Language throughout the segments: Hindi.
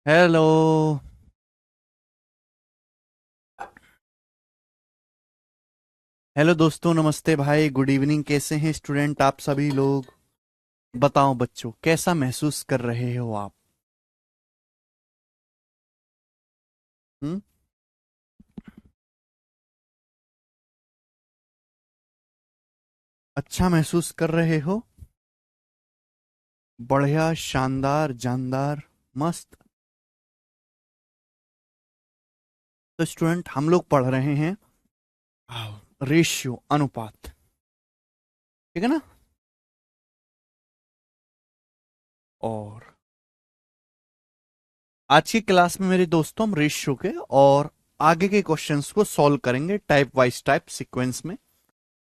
हेलो। हेलो दोस्तों, नमस्ते भाई, गुड इवनिंग। कैसे हैं स्टूडेंट आप सभी लोग? बताओ बच्चों, कैसा महसूस कर रहे हो आप? हम्म। अच्छा महसूस कर रहे हो? बढ़िया, शानदार, जानदार, मस्त। तो स्टूडेंट, हम लोग पढ़ रहे हैं रेशियो, अनुपात। ठीक है ना? और आज की क्लास में मेरे दोस्तों हम रेशियो के और आगे के क्वेश्चंस को सॉल्व करेंगे, टाइप वाइज टाइप सीक्वेंस में।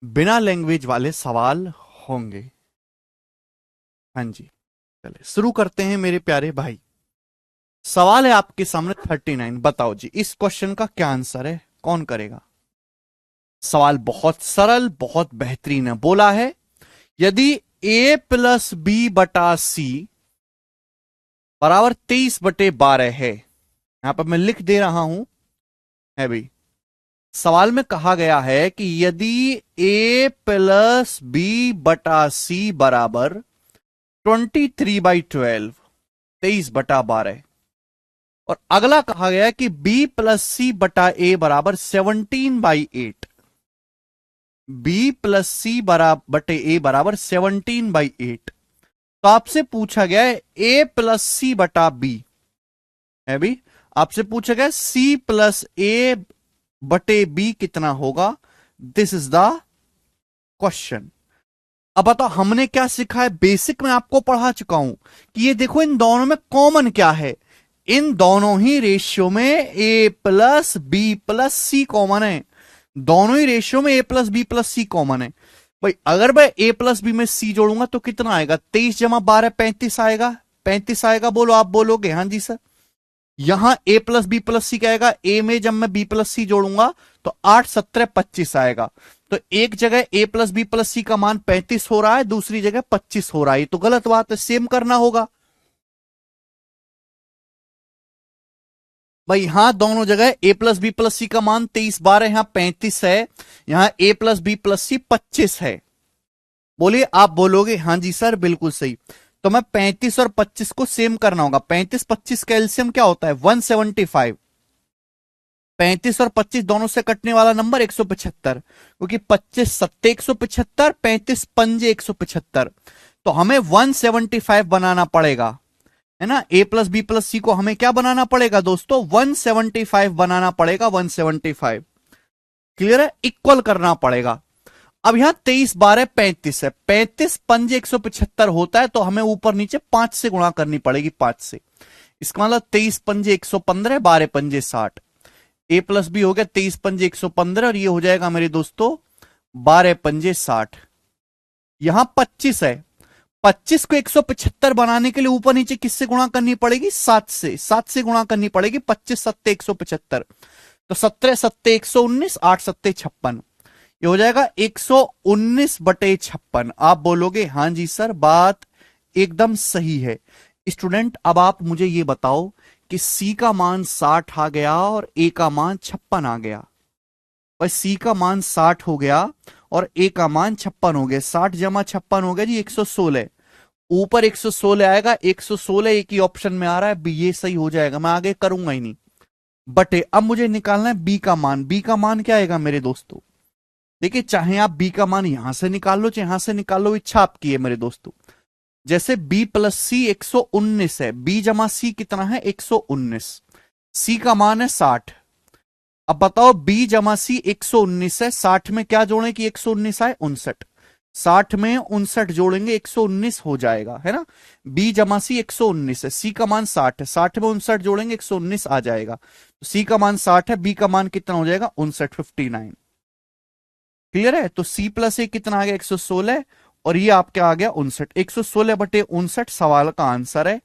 बिना लैंग्वेज वाले सवाल होंगे। हाँ जी। चलिए शुरू करते हैं मेरे प्यारे भाई। सवाल है आपके सामने 39। बताओ जी, इस क्वेश्चन का क्या आंसर है? कौन करेगा? सवाल बहुत सरल, बहुत बेहतरीन है। बोला है, यदि a प्लस बी बटा सी बराबर 23/12 है। यहां पर मैं लिख दे रहा हूं, है भाई। सवाल में कहा गया है कि यदि a प्लस बी बटा सी बराबर 23/12, 23/12, और अगला कहा गया है कि b प्लस सी बटा ए बराबर 17/8। बी प्लस सी बराबर बटे ए बराबर 17/8। तो आपसे पूछा गया है ए प्लस सी बटा बी, है भी। आपसे पूछा गया सी प्लस ए बटे बी कितना होगा। This is the question. अब बताओ, हमने क्या सीखा है? बेसिक में आपको पढ़ा चुका हूं कि ये देखो, इन दोनों में कॉमन क्या है। इन दोनों ही रेशियो में ए प्लस बी प्लस सी कॉमन है। दोनों ही रेशियो में ए प्लस बी प्लस सी कॉमन है। भाई अगर मैं ए प्लस बी में सी जोड़ूंगा तो कितना आएगा? 23 × 12 35 आएगा। 35 आएगा, बोलो। आप बोलोगे हाँ जी सर। यहां ए प्लस बी प्लस सी क्या आएगा? ए में जब मैं बी प्लस सी जोड़ूंगा तो 8 17 25 आएगा। तो एक जगह ए प्लस बी प्लस सी का मान 35 हो रहा है, दूसरी जगह 25 हो रहा है। तो गलत बात है, सेम करना होगा। भाई यहां दोनों जगह ए प्लस बी प्लस सी का मान 23/12, यहां 35 है। यहां ए प्लस बी प्लस सी 25 है। बोलिए, आप बोलोगे हाँ जी सर, बिल्कुल सही। तो मैं 35 और 25 को सेम करना होगा। 35 25 का एलसीएम क्या होता है? 175। 35 और 25 दोनों से कटने वाला नंबर 175, क्योंकि 25 सत्ते 175, 35 पंजे 175। तो हमें 175 बनाना पड़ेगा, है ना। ए प्लस बी प्लस सी को हमें क्या बनाना पड़ेगा दोस्तों? 175 बनाना पड़ेगा। 175 क्लियर है, इक्वल करना पड़ेगा। अब यहां 23 12 35 है। 35 पंजे 175 होता है, तो हमें ऊपर नीचे 5 से गुणा करनी पड़ेगी, 5 से। इसका मतलब 23 पंजे 115, 12 पंजे 60। ए प्लस बी हो गया 23 पंजे 115, और ये हो जाएगा मेरे दोस्तों 12 पंजे 60। यहां 25 है। 25 को 175 बनाने के लिए ऊपर नीचे किससे गुणा करनी पड़ेगी? 7 से। 7 से गुणा करनी पड़ेगी। 25 सत्ते 175, तो 17 सत्ते 119, 8 सत्ते 56। ये हो जाएगा 119/56। आप बोलोगे हाँ जी सर, बात एकदम सही है। स्टूडेंट, अब आप मुझे ये बताओ कि सी का मान 60 आ गया और ए का मान 56 आ गया। भाई सी का मान 60 हो गया और ए का मान 56 हो गया। 60 जमा 56 हो गया जी 116। ऊपर 116 आएगा। 116 एक ही ऑप्शन में आ रहा है बी, ये सही हो जाएगा। मैं आगे करूंगा ही नहीं। बटे अब मुझे निकालना है बी का मान। बी का मान क्या आएगा मेरे दोस्तों? देखिए, चाहे आप बी का मान यहां से निकाल लो चाहे यहां से निकाल लो, इच्छा आपकी है मेरे दोस्तों। जैसे बी प्लस सी 119 है, बी जमा सी कितना है? 119। सी का मान है 60। अब बताओ, बी जमा सी 119 है, 60 में क्या जोड़ें कि 119 आए? 59। 60 में 59 जोड़ेंगे, 119 हो जाएगा, है ना। बी जमा सी 119 है, सी का मान 60 है, 60 में 59 जोड़ेंगे, 119 आ जाएगा। तो सी का मान 60 है, बी का मान कितना हो जाएगा? 59, 59। क्लियर है? तो सी प्लस ए कितना आ गया? 116। और ये आपका आ गया 59। 116/59 सवाल का आंसर है।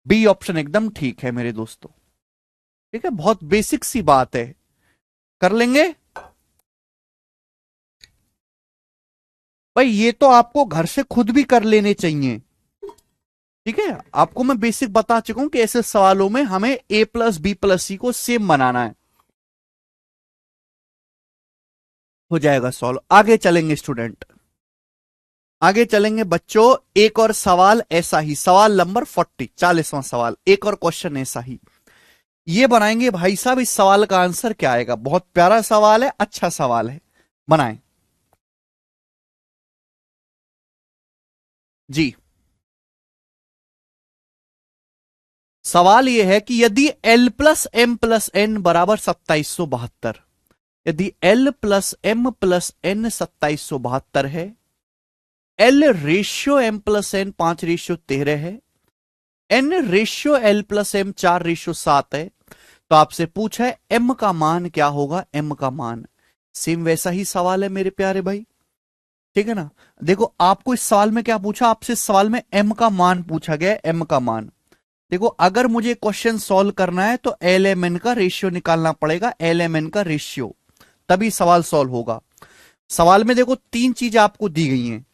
बी ऑप्शन एकदम ठीक है मेरे दोस्तों। ठीक है, बहुत बेसिक सी बात है, कर लेंगे। भाई ये तो आपको घर से खुद भी कर लेने चाहिए। ठीक है, आपको मैं बेसिक बता चुका हूं कि ऐसे सवालों में हमें ए प्लस बी प्लस सी को सेम बनाना है। हो जाएगा सॉल्व। आगे चलेंगे स्टूडेंट, आगे चलेंगे बच्चों। एक और सवाल ऐसा ही, सवाल नंबर 40, 40वां सवाल, एक और क्वेश्चन ऐसा ही ये बनाएंगे भाई साहब। इस सवाल का आंसर क्या आएगा? बहुत प्यारा सवाल है, अच्छा सवाल है, बनाएं जी। सवाल यह है कि यदि L plus M plus N बराबर 2772, यदि L plus M plus N 2772 है, L ratio M plus N 5:13 है, N ratio L plus M 4:7 है, तो आपसे पूछा है M का मान क्या होगा? M का मान सेम वैसा ही सवाल है मेरे प्यारे भाई, ठीक है ना। देखो आपको इस सवाल में क्या पूछा, आपसे इस सवाल में M का मान पूछा गया, M का मान। देखो अगर मुझे क्वेश्चन सॉल्व करना है तो एल एम एन का रेशियो निकालना पड़ेगा, एल एम एन का रेशियो, तभी सवाल सॉल्व होगा। सवाल में देखो तीन चीजें आपको दी गई हैं।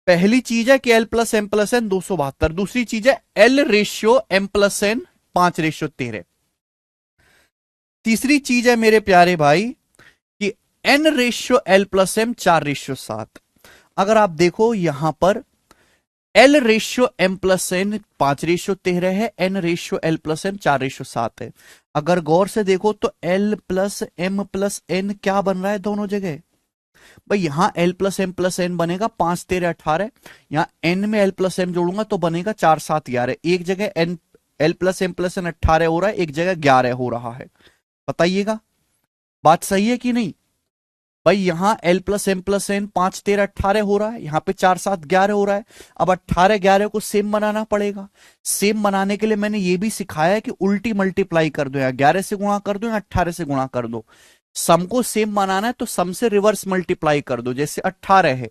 पहली चीज है कि L plus M plus N 272, दूसरी चीज है L ratio M plus N 5:13, तीसरी चीज है मेरे प्यारे भाई कि N ratio L plus M 4:7। अगर आप देखो यहां पर L ratio M plus N 5:13 है, N ratio L plus M 4:7 है। अगर गौर से देखो तो L plus M plus N क्या बन रहा है दोनों जगह? भाई यहां L plus M plus N बनेगा 5×13=18, यहां एन में एल प्लस एम जोड़ूंगा तो बनेगा 4×7=11। एक जगह N L plus M plus N 18 हो रहा है, एक जगह 11 हो रहा है। बताइएगा बात सही है कि नहीं? भाई यहां L plus M plus N 5×13=18 हो रहा है, यहां पे 4×7=11 हो रहा है। अब 18 11 को सेम बनाना पड़ेगा। सेम बनाने के लिए मैंने ये भी सिखाया है कि उल्टी मल्टीप्लाई कर दो, या 11 से गुणा कर दो या 18 से गुणा कर दो। सम को सेम बनाना है तो सम से रिवर्स मल्टीप्लाई कर दो। जैसे 18 है,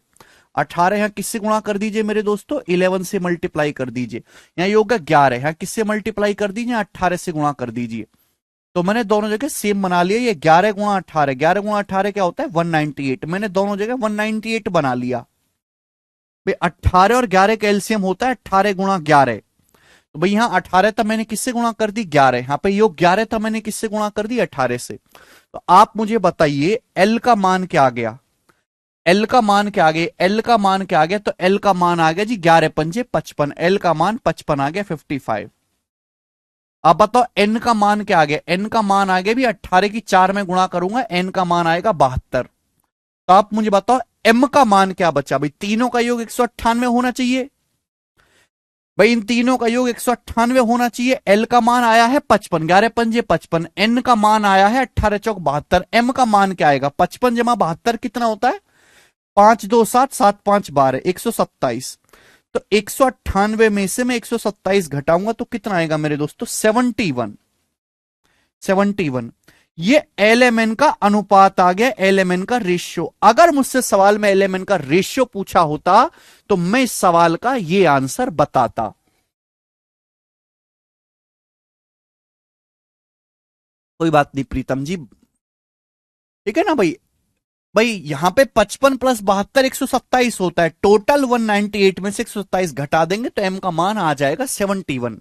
18 यहां किससे गुणा कर दीजिए मेरे दोस्तों? 11 से मल्टीप्लाई कर दीजिए। यहां ये होगा 11, यहां किससे मल्टीप्लाई कर दीजिए? 18 से गुणा कर दीजिए। तो मैंने दोनों जगह सेम बना लिया। ये 11×18, 11×18 क्या होता है? 198। मैंने दोनों जगह 198 बना लिया। भाई 18 और 11 का एलसीएम होता है 18×11। तो भाई यहां 18 था मैंने किससे गुणा कर दी? 11। यहां पे योग 11 था मैंने किससे गुणा कर दी? 18 से। तो आप मुझे बताइए एल का मान क्या आ गया? एल का मान क्या आ गया? एल का मान क्या आ गया? तो एल का मान आ गया जी 11×5 = 55। एल का मान 55 आ गया, 55। अब बताओ एन का मान क्या आ गया? एन का मान आ गया भी 18 की 4 में गुणा करूंगा, एन का मान आएगा 72। तो आप मुझे बताओ एम का मान क्या बचा? भाई तीनों का योग 198 होना चाहिए। भाई इन तीनों का योग 198 होना चाहिए। एल का मान आया है 55, 11×5=55। एन का मान आया है 18×4=72। एम का मान क्या आएगा? 55 + 72 कितना होता है? 5×2=7, 7×5=12, 127। तो 198 में से मैं 127 घटाऊंगा तो कितना आएगा मेरे दोस्तों? 71। 71 ये एलएमएन का अनुपात आ गया, एलएमएन का रेशियो। अगर मुझसे सवाल में एलएमएन का रेशियो पूछा होता तो मैं इस सवाल का ये आंसर बताता। कोई बात नहीं प्रीतम जी, ठीक है ना भाई। भाई यहां पे 55 + 72 127 होता है, टोटल 198 में से 127 घटा देंगे तो एम का मान आ जाएगा 71।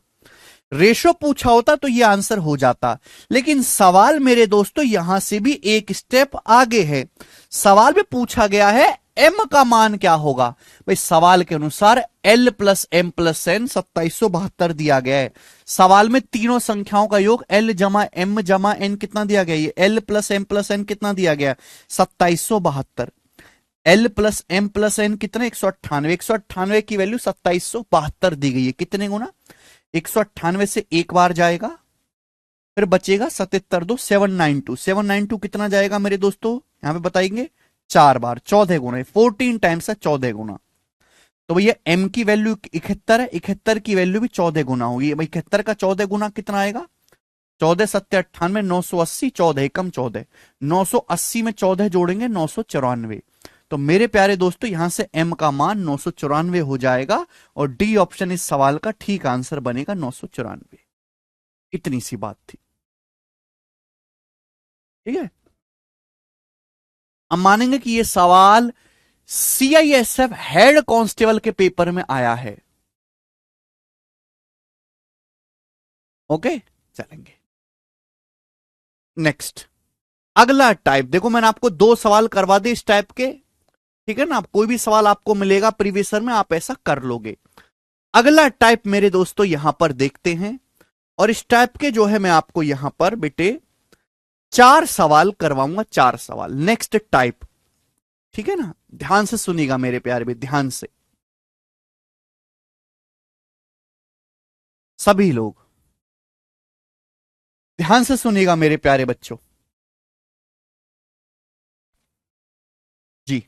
रेशो पूछा होता तो ये आंसर हो जाता। लेकिन सवाल मेरे दोस्तों यहां से भी एक स्टेप आगे है। सवाल में पूछा गया है एम का मान क्या होगा? भाई सवाल के अनुसार L plus M plus N 2772 दिया गया है। सवाल में तीनों संख्याओं का योग एल जमा एम जमा एन कितना दिया गया? ये L plus M plus N कितना दिया गया? 2772। L plus M plus N कितने? 198। 198 की वैल्यू 2772 दी गई है। कितने गुना? 198 से एक बार जाएगा, फिर बचेगा 77 2 792। 792 कितना जाएगा मेरे दोस्तों? यहां पे बताएंगे 4 बार, 14 गुना, 14 टाइम्स है 14 गुना। तो भैया एम की वैल्यू 71 है, 71 की वैल्यू भी 14 गुना होगी। भाई 71 का 14 गुना कितना आएगा? 14×7=98, 980, 14 एकम 14, 980 में 14 जोड़ेंगे 994। तो मेरे प्यारे दोस्तों यहां से m का मान 994 हो जाएगा और डी ऑप्शन इस सवाल का ठीक आंसर बनेगा 994। इतनी सी बात थी, ठीक है। हम मानेंगे कि यह सवाल सीआईएसएफ हेड कांस्टेबल के पेपर में आया है। ओके, चलेंगे नेक्स्ट। अगला टाइप देखो, मैंने आपको 2 सवाल करवा दिए इस टाइप के, ठीक है ना। कोई भी सवाल आपको मिलेगा प्रीवियस ईयर में आप ऐसा कर लोगे। अगला टाइप मेरे दोस्तों यहां पर देखते हैं, और इस टाइप के जो है मैं आपको यहां पर बेटे 4 सवाल करवाऊंगा, 4 सवाल। नेक्स्ट टाइप, ठीक है ना, ध्यान से सुनिएगा मेरे प्यारे भी, ध्यान से सभी लोग ध्यान से सुनिएगा मेरे प्यारे बच्चों जी।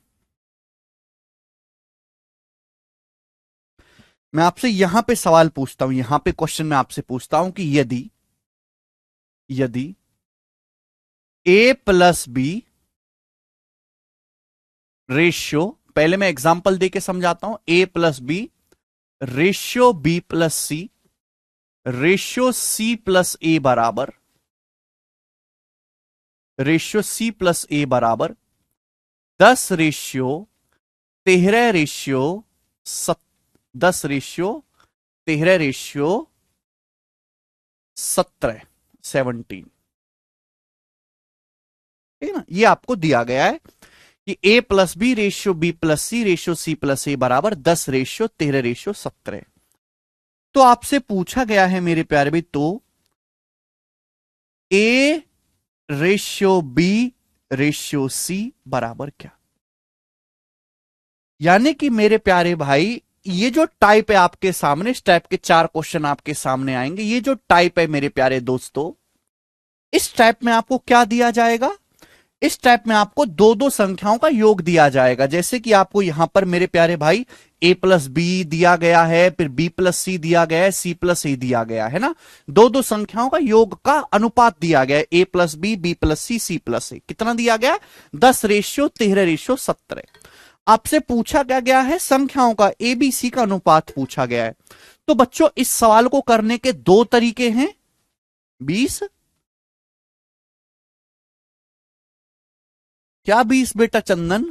मैं आपसे यहां पे सवाल पूछता हूं, यहां पे क्वेश्चन मैं आपसे पूछता हूं कि यदि यदि ए प्लस बी रेशियो, पहले मैं एग्जांपल देके समझाता हूं, A plus B ratio B plus C ratio C plus A बराबर, रेशियो सी प्लस ए बराबर 10 रेशियो 13 रेशियो 10 रेशियो 13 रेशियो 17 17, ठीक है ना। ये आपको दिया गया है कि A plus B ratio B plus C ratio C plus A बराबर 10 रेशियो 13 रेशियो 17। तो आपसे पूछा गया है मेरे प्यारे भी, तो A ratio B ratio C बराबर क्या। यानी कि मेरे प्यारे भाई, ये जो टाइप है आपके सामने, इस टाइप के 4 क्वेश्चन आपके सामने आएंगे। ये जो टाइप है मेरे प्यारे दोस्तों, इस टाइप में आपको क्या दिया जाएगा, इस टाइप में आपको 2-2 संख्याओं का योग दिया जाएगा। जैसे कि आपको यहां पर मेरे प्यारे भाई a प्लस बी दिया गया है, फिर b प्लस सी दिया गया है, c प्लस ए दिया गया है ना। 2-2 संख्याओं का योग का अनुपात दिया गया है, a plus B plus C C plus A. कितना दिया गया, 10 रेशियो 13 रेशियो 17। आपसे पूछा क्या गया है, संख्याओं का ए बी सी का अनुपात पूछा गया है। तो बच्चों इस सवाल को करने के 2 तरीके हैं। 20 क्या 20 बेटा चंदन,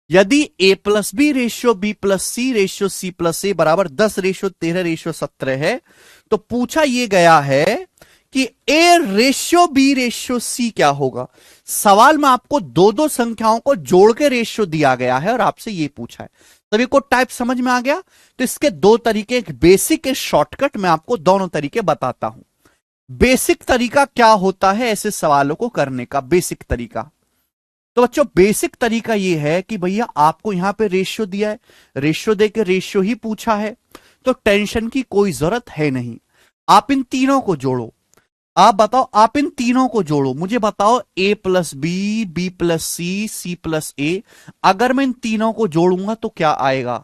यदि a plus B ratio B plus C ratio C plus A बराबर 10 रेशियो 13 रेशियो 17 है, तो पूछा यह गया है कि a ratio B ratio C क्या होगा। सवाल में आपको 2-2 संख्याओं को जोड़ के रेशियो दिया गया है और आपसे यह पूछा है। सभी को टाइप समझ में आ गया। तो इसके 2 तरीके, एक बेसिक, एक शॉर्टकट, मैं आपको दोनों तरीके बताता हूं। बेसिक तरीका क्या होता है ऐसे सवालों को करने का, बेसिक तरीका। तो बच्चों बेसिक तरीका यह है कि भैया आपको यहां पे रेशियो दिया है, रेशियो देके रेशियो ही पूछा है, तो टेंशन की कोई जरूरत है नहीं। आप इन तीनों को जोड़ो। आप बताओ, आप इन तीनों को जोड़ो, मुझे बताओ a plus B B plus C C plus A. अगर मैं इन तीनों को जोड़ूंगा तो क्या आएगा,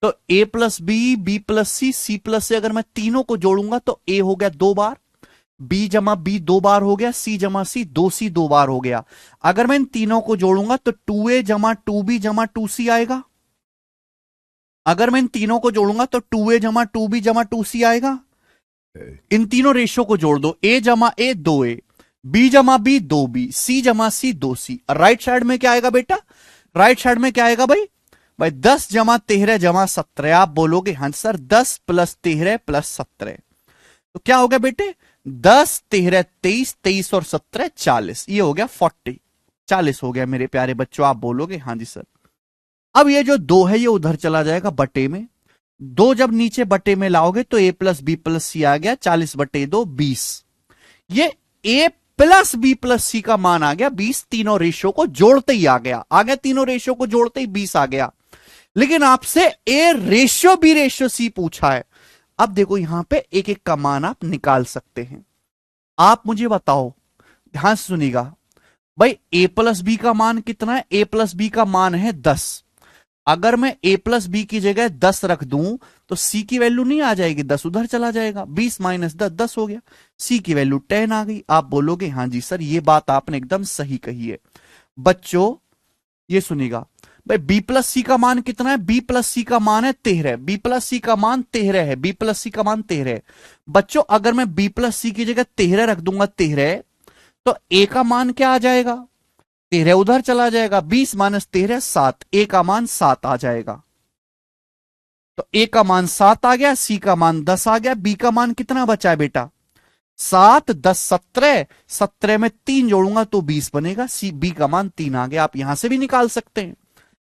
तो a plus B plus C plus A, अगर मैं तीनों को जोड़ूंगा तो a हो गया 2 बार, बी जमा बी 2 बार हो गया, सी जमा सी 2c 2 बार हो गया। अगर मैं इन तीनों को जोड़ूंगा तो 2a जमा 2b जमा 2c आएगा। अगर मैं इन तीनों को जोड़ूंगा तो 2a जमा 2b जमा 2c आएगा। इन तीनों रेशियो को जोड़ दो, a जमा a 2a, b जमा b 2b, c जमा c 2c। राइट साइड में क्या आएगा बेटा, राइट साइड में क्या आएगा भाई, 10 जमा 13 जमा 17। आप बोलोगे हाँ सर 10 प्लस 13 प्लस 17, तो क्या हो गया बेटे, 10 13 23, 23 और 17 40, ये हो गया 40, 40 हो गया मेरे प्यारे बच्चों। आप बोलोगे हाँ जी सर। अब ये जो 2 है ये उधर चला जाएगा बटे में, 2 जब नीचे बटे में लाओगे तो a प्लस बी प्लस सी आ गया, 40 बटे 2 20। ये a प्लस बी प्लस सी का मान आ गया 20, तीनों रेशियो को जोड़ते ही आ गया, तीनों रेशियो को जोड़ते ही 20 आ गया। लेकिन आपसे a ratio B ratio C पूछा है। अब देखो यहां पे एक एक का मान आप निकाल सकते हैं। आप मुझे बताओ, ध्यान से सुनिएगा भाई, a प्लस बी का मान कितना है, a प्लस बी का मान है 10। अगर मैं a प्लस बी की जगह 10 रख दूं तो c की वैल्यू नहीं आ जाएगी, 10 उधर चला जाएगा, 20 माइनस 10 10 हो गया, c की वैल्यू 10 आ गई। आप बोलोगे हाँ जी सर ये बात आपने एकदम सही कही है। बच्चों ये सुनिएगा भाई, b प्लस सी का मान कितना है, b प्लस सी का मान है 13, b प्लस सी का मान 13 है, b प्लस सी का मान 13 है। बच्चों अगर मैं b प्लस सी की जगह 13 रख दूंगा 13, तो a का मान क्या आ जाएगा, 13 उधर चला जाएगा, 20 माइनस 13 7, a का मान 7 आ जाएगा। तो a का मान 7 आ गया, c का मान 10 आ गया, b का मान कितना बचा है बेटा, 7 10 17, 17 में 3 जोड़ूंगा तो 20 बनेगा। सी बी का मान 3 आ गया। आप यहां से भी निकाल सकते हैं,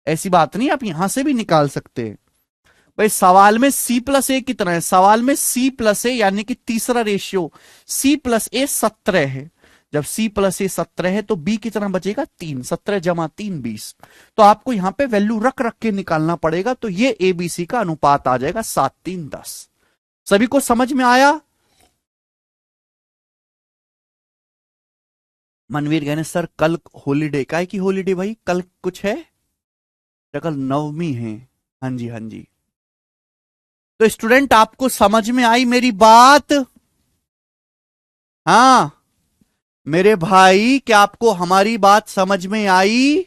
ऐसी बात नहीं, आप यहां से भी निकाल सकते हैं। भाई सवाल में c प्लस ए कितना है? सवाल में c प्लस ए यानी कि तीसरा रेशियो c प्लस ए 17 है। जब c प्लस ए 17 है तो b कितना बचेगा? 3। 17 जमा 3 20। तो आपको यहां पे वैल्यू रख रख के निकालना पड़ेगा। तो ये एबीसी का अनुपात आ जाएगा 7 3 10। सभी को समझ में आया? मनवीर कहने सर कल हॉलीडे, काय की हॉलीडे भाई? कल कुछ है? कल नवमी है। हाँ जी हाँ जी। तो स्टूडेंट आपको समझ में आई मेरी बात? हाँ मेरे भाई, क्या आपको हमारी बात समझ में आई?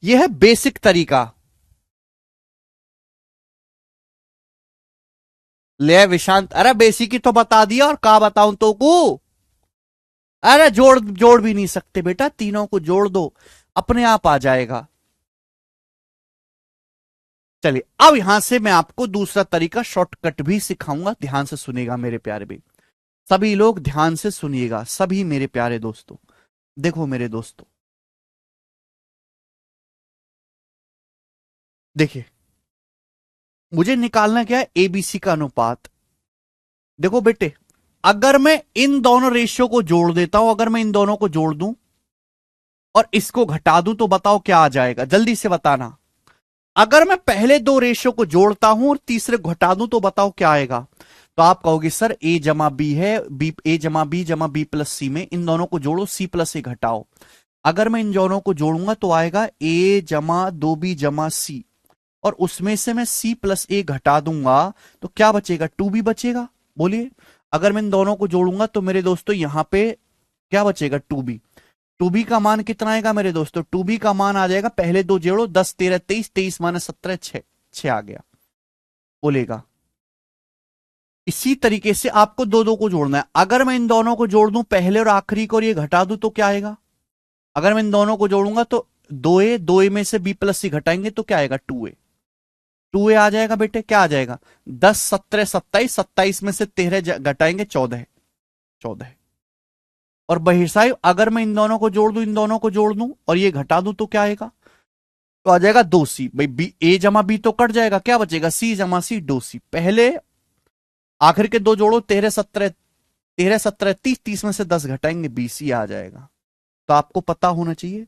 यह है बेसिक तरीका। ले विशांत, अरे बेसिक ही तो बता दिया, और क्या बताऊं तो को? अरे जोड़ जोड़ भी नहीं सकते बेटा, तीनों को जोड़ दो अपने आप आ जाएगा। चलिए अब यहां से मैं आपको दूसरा तरीका शॉर्टकट भी सिखाऊंगा, ध्यान से सुनिएगा मेरे प्यारे भी। सभी लोग ध्यान से सुनिएगा, सभी मेरे प्यारे दोस्तों। देखो मेरे दोस्तों, देखिए मुझे निकालना क्या है? एबीसी का अनुपात। देखो बेटे, अगर मैं इन दोनों रेशियो को जोड़ देता हूं, अगर मैं इन दोनों को जोड़ दूं और इसको घटा दूं तो बताओ क्या आ जाएगा? जल्दी से बताना। अगर मैं पहले दो रेशियो को जोड़ता हूं और तीसरे घटा दूं तो बताओ क्या आएगा? तो आप कहोगे सर ए जमा बी है, बी ए जमा बी प्लस सी में इन दोनों को जोड़ो, सी प्लस ए घटाओ। अगर मैं इन दोनों को जोड़ूंगा तो आएगा ए जमा 2b जमा सी, और उसमें से मैं सी प्लस ए घटा दूंगा तो क्या बचेगा? 2b बचेगा। बोलिए, अगर मैं इन दोनों को जोड़ूंगा तो मेरे दोस्तों यहां पे क्या बचेगा? 2b। 2b का मान कितना आएगा मेरे दोस्तों? 2b का मान आ जाएगा, पहले दो जोड़ो, 10 13 23, 23 माइनस 17 6, 6 आ गया। बोलेगा इसी तरीके से आपको दो दो को जोड़ना है। अगर मैं इन दोनों को जोड़ दूं पहले और आखिरी को और ये घटा दूं तो क्या आएगा? अगर मैं इन दोनों को जोड़ूंगा तो 2a में से b प्लस सी घटाएंगे तो क्या आएगा? 2a। 2a आ जाएगा बेटे, क्या आ जाएगा? 10 17 27, 27 में से 13 घटाएंगे 14, 14। और बहिर्साई अगर मैं इन दोनों को जोड़ दूं, इन दोनों को जोड़ दूं और ये घटा दूं तो क्या आएगा? तो आ जाएगा 2c। भाई बी ए जमा बी तो कट जाएगा, क्या बचेगा? सी जमा सी 2c। पहले आखिर के दो जोड़ो, 13 17, 13 17 30, 30 में से 10 घटाएंगे 20 आ जाएगा। तो आपको पता होना चाहिए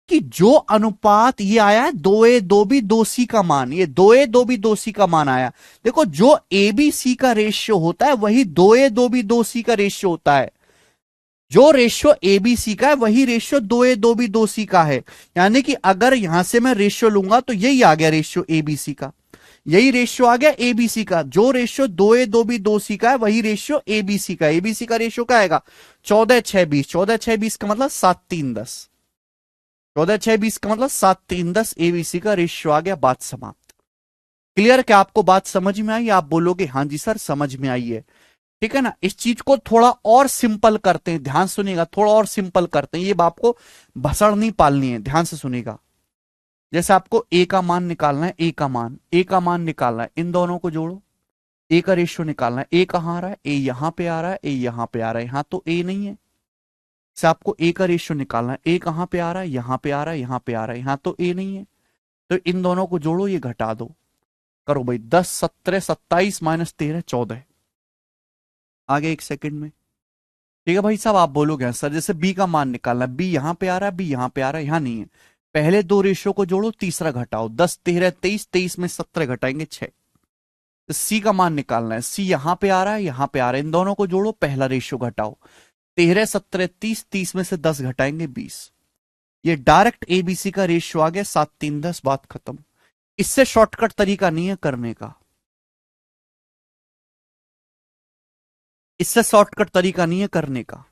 कि जो अनुपात ये आया है 2a 2b 2c का मान, ये 2a 2b 2c का मान आया। देखो जो ए बी सी का रेशियो होता है वही 2a 2b 2c का रेशियो होता है। जो रेशियो एबीसी का है वही रेशियो 2a 2b 2c का है। यानी कि अगर यहां से मैं रेशियो लूंगा तो यही आ गया रेशियो एबीसी का, यही रेशियो आ गया एबीसी का। जो रेशियो 2a 2b 2c का है वही रेशियो एबीसी का। एबीसी का रेशियो क्या आएगा? 14 6 20। 14 6 20 का मतलब 7 3 10। 14 6 20 का मतलब 7 3 10 एबीसी का रेशियो आ गया। बात समाप्त। क्लियर? क्या आपको बात समझ में आई? आप बोलोगे हाँ जी सर समझ में आई है। ठीक है ना? इस चीज को थोड़ा और सिंपल करते हैं, ध्यान सुनिएगा, थोड़ा और सिंपल करते हैं। ये बात को भसड़ नहीं पालनी है, ध्यान से सुनिएगा। जैसे आपको ए का मान निकालना है, ए का मान निकालना है, इन दोनों को जोड़ो, ए का रेशियो निकालना है। ए कहां आ रहा है? ए यहां पे आ रहा है, ए यहां पे आ रहा है, यहां तो ए नहीं है। से आपको ए का रेशियो निकालना है। ए कहां पे आ रहा है? यहां पे आ रहा है, यहां पे आ रहा है, यहां तो ए नहीं है। तो इन दोनों को जोड़ो, ये घटा दो, करो भाई 10 17 27 माइनस 13 14। आगे एक सेकंड में। ठीक है भाई साहब, आप बोलोगे सर जैसे बी का मान निकालना है, बी यहां पे आ रहा है, बी यहां पे आ रहा है, यहां नहीं है। पहले दो रेशियो को जोड़ो, तीसरा घटाओ, 10 13 23, 23 में 17 घटाएंगे 6। सी का मान निकालना है, सी यहां पे आ रहा है, यहां पे आ रहा है, इन दोनों को जोड़ो, पहला रेशियो घटाओ, 13 17 30, 30 में से 10 घटाएंगे 20। ये डायरेक्ट एबीसी का रेशियो आ गया 7 3 10। बात खत्म। इससे शॉर्टकट तरीका नहीं है करने का, इससे शॉर्टकट तरीका नहीं है करने का।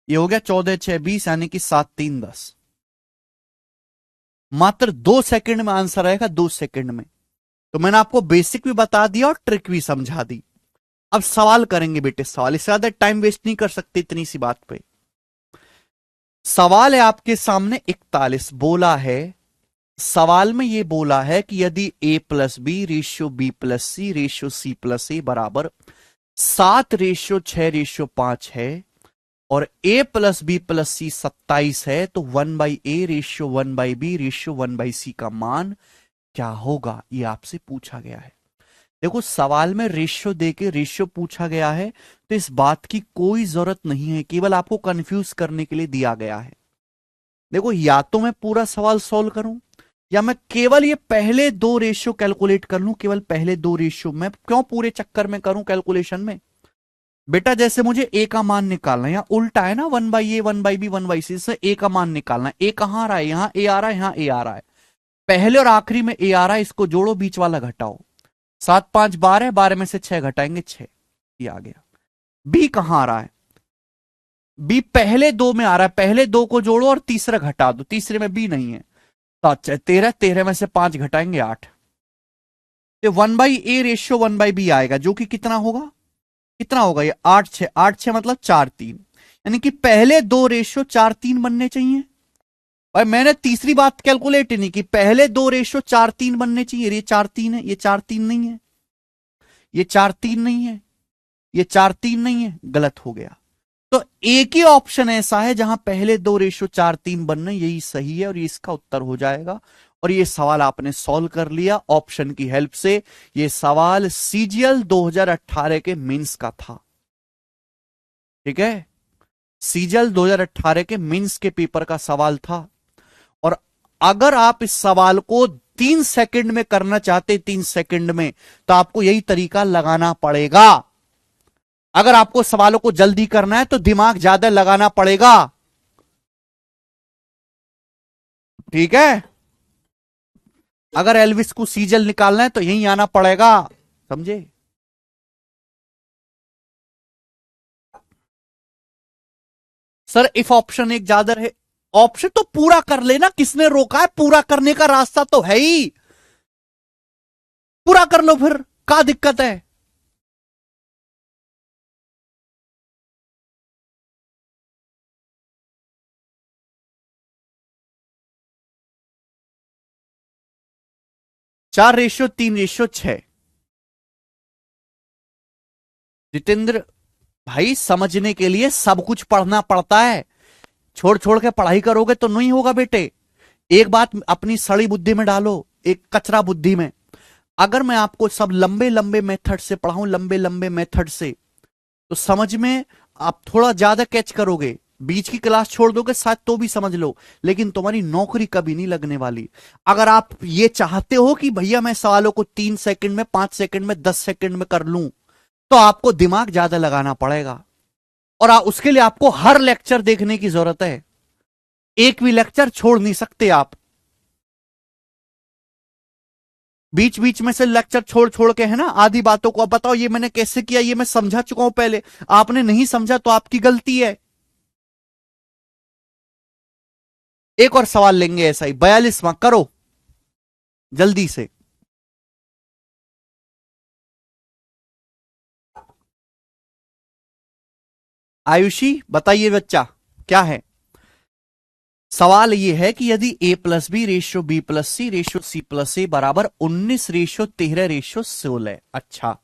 ये हो गया 14 6 20 यानी कि 7 3 10। मात्र 2 सेकंड में आंसर आएगा, 2 सेकंड में। तो मैंने आपको बेसिक भी बता दिया और ट्रिक भी समझा दी। अब सवाल करेंगे बेटे, सवाल, इससे ज्यादा टाइम वेस्ट नहीं कर सकते इतनी सी बात पे। सवाल है आपके सामने 41, बोला है सवाल में ये बोला है कि यदि a plus B ratio b plus C ratio c plus A बराबर 7:6:5 है और a plus B plus C 27 है, तो 1/a ratio 1/b ratio 1/c का मान क्या होगा, ये आपसे पूछा गया है। देखो सवाल में रेशियो देके रेशियो पूछा गया है, तो इस बात की कोई जरूरत नहीं है, केवल आपको कंफ्यूज करने के लिए दिया गया है। देखो या तो मैं पूरा सवाल सॉल्व करूं या मैं केवल ये पहले दो रेशियो कैलकुलेट कर लूं, केवल पहले दो रेशियो। मैं क्यों पूरे चक्कर में करूं कैलकुलेशन में बेटा? जैसे मुझे ए का मान निकालना है, यहां उल्टा है ना, 1/a 1/b 1/c से ए का मान निकालना है। ए कहां आ रहा है? यहां ए आ रहा है, यहां ए आ रहा है, पहले और आखिरी में ए आ रहा है, इसको जोड़ो, बीच वाला घटाओ। 7 5 12, 12 में से 6 घटाएंगे 6, ये आ गया। बी कहां आ रहा है? बी पहले दो में आ रहा है, पहले दो को जोड़ो और तीसरा घटा दो, तीसरे में बी नहीं है। तो अच्छा 13, 13 में से 5 घटाएंगे 8, तो 1/a रेशियो 1/b आएगा, जो कि कितना होगा? कितना होगा ये? 8 6, 8 6 मतलब 4 3, यानी कि पहले दो रेशियो 4 3 बनने चाहिए। भाई मैंने तीसरी बात कैलकुलेट ही नहीं की, पहले दो रेशियो 4 3 बनने चाहिए। ये 4 3 है, ये 4 3 नहीं है, ये 4 3 नहीं है, ये 4 3 नहीं है, गलत हो गया। तो एक ही ऑप्शन ऐसा है जहां पहले दो रेशियो 4 3 बनने, यही सही है और ये इसका उत्तर हो जाएगा। और ये सवाल आपने सॉल्व कर लिया ऑप्शन की हेल्प से। ये सवाल सीजीएल 2018 के मेंस का था, ठीक है, सीजीएल 2018 के मेंस के पेपर का सवाल था। और अगर आप इस सवाल को 3 सेकंड में करना चाहते, 3 सेकंड में, तो आपको यही तरीका लगाना पड़ेगा। अगर आपको सवालों को जल्दी करना है तो दिमाग ज्यादा लगाना पड़ेगा, ठीक है। अगर एल्विस को सीजल निकालना है तो यहीं आना पड़ेगा, समझे? सर इफ ऑप्शन एक ज्यादा है, ऑप्शन तो पूरा कर लेना, किसने रोका है? पूरा करने का रास्ता तो है ही, पूरा कर लो फिर, क्या दिक्कत है? चार रेशियो 3:6। जितेंद्र भाई समझने के लिए सब कुछ पढ़ना पड़ता है, छोड़ छोड़ के पढ़ाई करोगे तो नहीं होगा बेटे। एक बात अपनी सड़ी बुद्धि में डालो, एक कचरा बुद्धि में। अगर मैं आपको सब लंबे लंबे मेथड से पढ़ाऊं, लंबे लंबे मेथड से, तो समझ में आप थोड़ा ज्यादा कैच करोगे। बीच की क्लास छोड़ दोगे शायद तो भी समझ लो, लेकिन तुम्हारी नौकरी कभी नहीं लगने वाली। अगर आप ये चाहते हो कि भैया मैं सवालों को 3 सेकंड में, 5 सेकंड में, 10 सेकंड में कर लूं, तो आपको दिमाग ज्यादा लगाना पड़ेगा। और उसके लिए आपको हर लेक्चर देखने की जरूरत है, एक भी लेक्चर छोड़ नहीं सकते आप। बीच बीच में से लेक्चर छोड़ छोड़ के, है ना, आधी बातों को अब बताओ ये मैंने कैसे किया, ये मैं समझा चुका हूं पहले, आपने नहीं समझा तो आपकी गलती है। एक और सवाल लेंगे ऐसा ही, 42वां, करो जल्दी से। आयुषी बताइए बच्चा, क्या है सवाल? ये है कि यदि a plus B ratio b plus C ratio c plus A बराबर 19:13:16। अच्छा,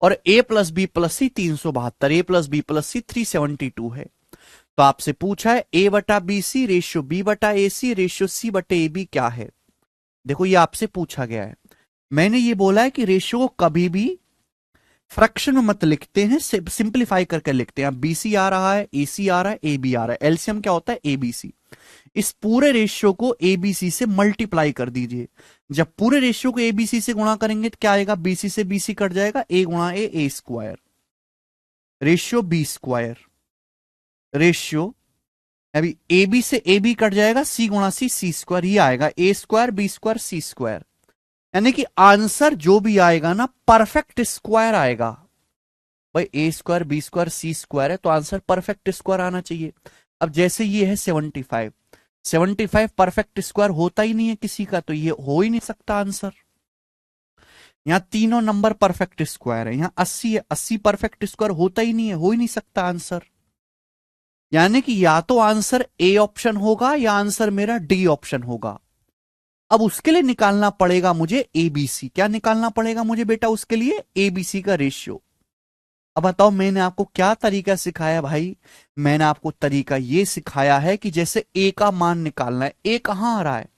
और a plus B plus C 372, a plus B plus C 372 है। तो आपसे पूछा है a बटा बी सी रेशियो b बटा ए सी रेशियो c बटे ए बी क्या है। देखो ये आपसे पूछा गया है, मैंने ये बोला है कि रेशियो को कभी भी फ्रैक्शन में मत लिखते हैं, सिंपलीफाई करके लिखते हैं। बी सी आ रहा है, ए सी आ रहा है, ए बी आ रहा है, एलसीएम क्या होता है? एबीसी। इस पूरे रेशियो को एबीसी से मल्टीप्लाई कर दीजिए। जब पूरे रेशियो को एबीसी से गुणा करेंगे तो क्या आएगा? बीसी से बीसी कट जाएगा, ए गुणा A square, ratio B square, ratio अभी ए बी से ए बी कट जाएगा, सी गुणा सी स्क्वायर, ये आएगा ए स्क्वायर बी स्क्वायर सी स्क्वायर। यानी कि आंसर जो भी आएगा ना, परफेक्ट स्क्वायर आएगा। भाई ए स्क्वायर बी स्क्वायर सी स्क्वायर है तो आंसर परफेक्ट स्क्वायर आना चाहिए। अब जैसे ये है 75, 75 परफेक्ट स्क्वायर होता ही नहीं है किसी का, तो ये हो ही नहीं सकता आंसर। यहां तीनों नंबर परफेक्ट स्क्वायर है, यहां 80 है, 80 परफेक्ट स्क्वायर होता ही नहीं है, हो ही नहीं सकता आंसर। यानी कि या तो आंसर ए ऑप्शन होगा या आंसर मेरा डी ऑप्शन होगा। अब उसके लिए निकालना पड़ेगा मुझे एबीसी। क्या निकालना पड़ेगा मुझे बेटा उसके लिए? एबीसी का रेशियो। अब बताओ मैंने आपको क्या तरीका सिखाया भाई? मैंने आपको तरीका ये सिखाया है कि जैसे ए का मान निकालना है। ए कहां आ रहा है?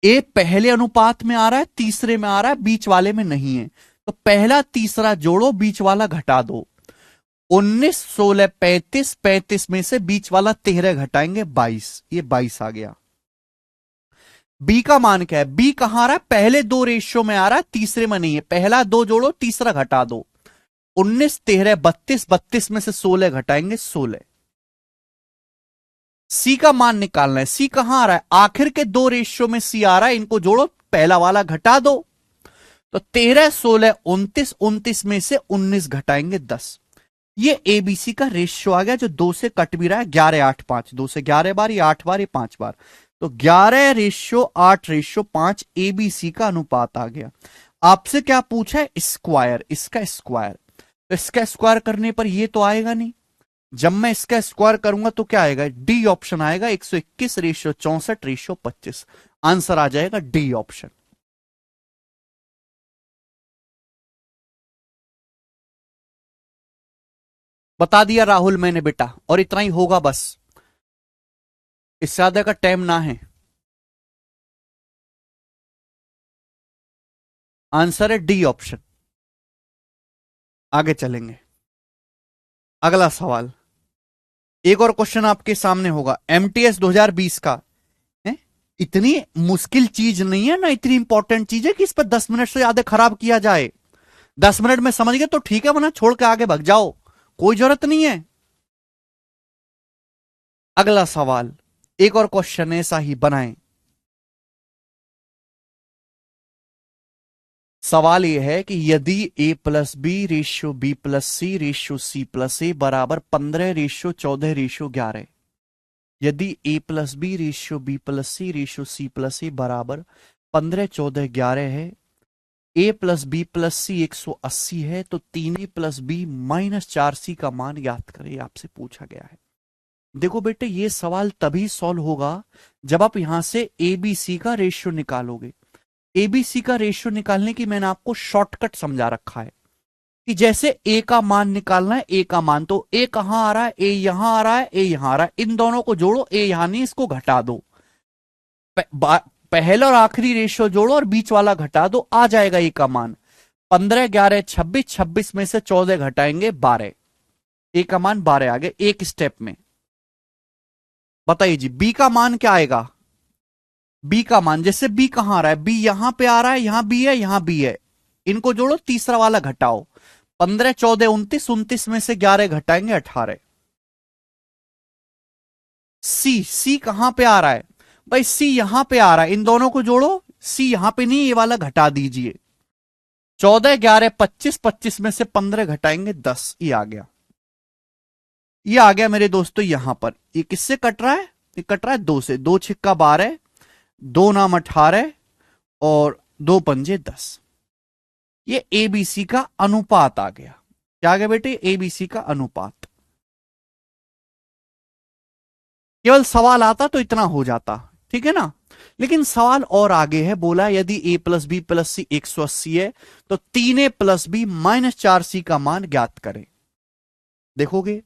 ए पहले अनुपात में आ रहा है, तीसरे में आ रहा है, बीच वाले में नहीं है। तो पहला तीसरा जोड़ो, बीच वाला घटा दो। 19, 16, 35, 35 में से बीच वाला 13 घटाएंगे 22। ये 22 आ गया। बी का मान क्या है? बी कहां आ रहा है? पहले दो रेशियो में आ रहा है, तीसरे में नहीं है। पहला दो जोड़ो, तीसरा घटा दो। 19, 13, 32, 32 में से 16 घटाएंगे 16। सी का मान निकालना है। सी कहां आ रहा है? आखिर के दो रेशियो में सी आ रहा है, इनको जोड़ो, पहला वाला घटा दो। तो 13, 16, 29, 29 में से 19 घटाएंगे 10। ये एबीसी का रेशियो आ गया, जो दो से कट भी रहा है। 11, 8, 5, 2 से 11 बार, ये 8 बार, ये 5 बार। तो 11:8:5 एबीसी का अनुपात आ गया। आपसे क्या पूछा है? स्क्वायर, इसका स्क्वायर। तो इसका स्क्वायर करने पर ये तो आएगा नहीं। जब मैं इसका स्क्वायर करूंगा तो क्या आएगा? डी ऑप्शन आएगा। 121:64:25। आंसर आ जाएगा डी ऑप्शन। बता दिया राहुल मैंने बेटा, और इतना ही होगा बस। इससे ज्यादा का टाइम ना है। आंसर है डी ऑप्शन। आगे चलेंगे। अगला सवाल। एक और क्वेश्चन आपके सामने होगा, एमटीएस 2020 का है। इतनी मुश्किल चीज नहीं है ना, इतनी इंपॉर्टेंट चीज है कि इस पर 10 मिनट से ज्यादा खराब किया जाए। 10 मिनट में समझ गए तो ठीक है, वरना छोड़ के आगे भग जाओ, कोई जरूरत नहीं है। अगला सवाल, एक और क्वेश्चन ऐसा ही बनाएं। सवाल यह है कि यदि a+b ratio b+c ratio c+a बराबर 15:14:11। यदि a+b ratio b+c ratio c+a बराबर 15:14:11 है, a+b+c 180 है, तो 3a+b-4c का मान ज्ञात करें, आपसे पूछा गया है। देखो बेटे, ये सवाल तभी सॉल्व होगा जब आप यहां से ए बी सी का रेशियो निकालोगे। एबीसी का रेशियो निकालने की मैंने आपको शॉर्टकट समझा रखा है कि जैसे ए का मान निकालना है। ए का मान, तो ए कहां आ रहा है? ए यहां आ रहा है, ए यहां आ रहा है। इन दोनों को जोड़ो, ए यहां नहीं, इसको घटा दो। पहला और आखिरी रेशियो जोड़ो और बीच वाला घटा दो, आ जाएगा ए का मान 15, 11, 26, 26 में से 14 घटाएंगे 12। ए का मान 12 आ गए एक स्टेप में। बताइए जी, बी का मान क्या आएगा? बी का मान, जैसे बी कहां आ रहा है? बी यहां पे आ रहा है, यहां बी है, यहां बी है। इनको जोड़ो, तीसरा वाला घटाओ। 15, 14, 29, 29 में से 11 घटाएंगे 18। सी कहां पे आ रहा है? भाई सी यहां पे आ रहा है, इन दोनों को जोड़ो। सी यहां पे नहीं, ये वाला घटा दीजिए। 14, 11, 25, 25 में से 15 घटाएंगे 10। ये आ गया। ये आ गया मेरे दोस्तों यहां पर। ये किससे कट रहा है? ये कट रहा है दो से। दो छिक्का 12, दो नाम 18, और दो पंजे 10। ये एबीसी का अनुपात आ गया। क्या आ गया बेटे? एबीसी का अनुपात। केवल सवाल आता तो इतना हो जाता, ठीक है ना। लेकिन सवाल और आगे है, बोला यदि a+b+c 180 है, तो 3a+b-4c का मान ज्ञात करें। देखोगे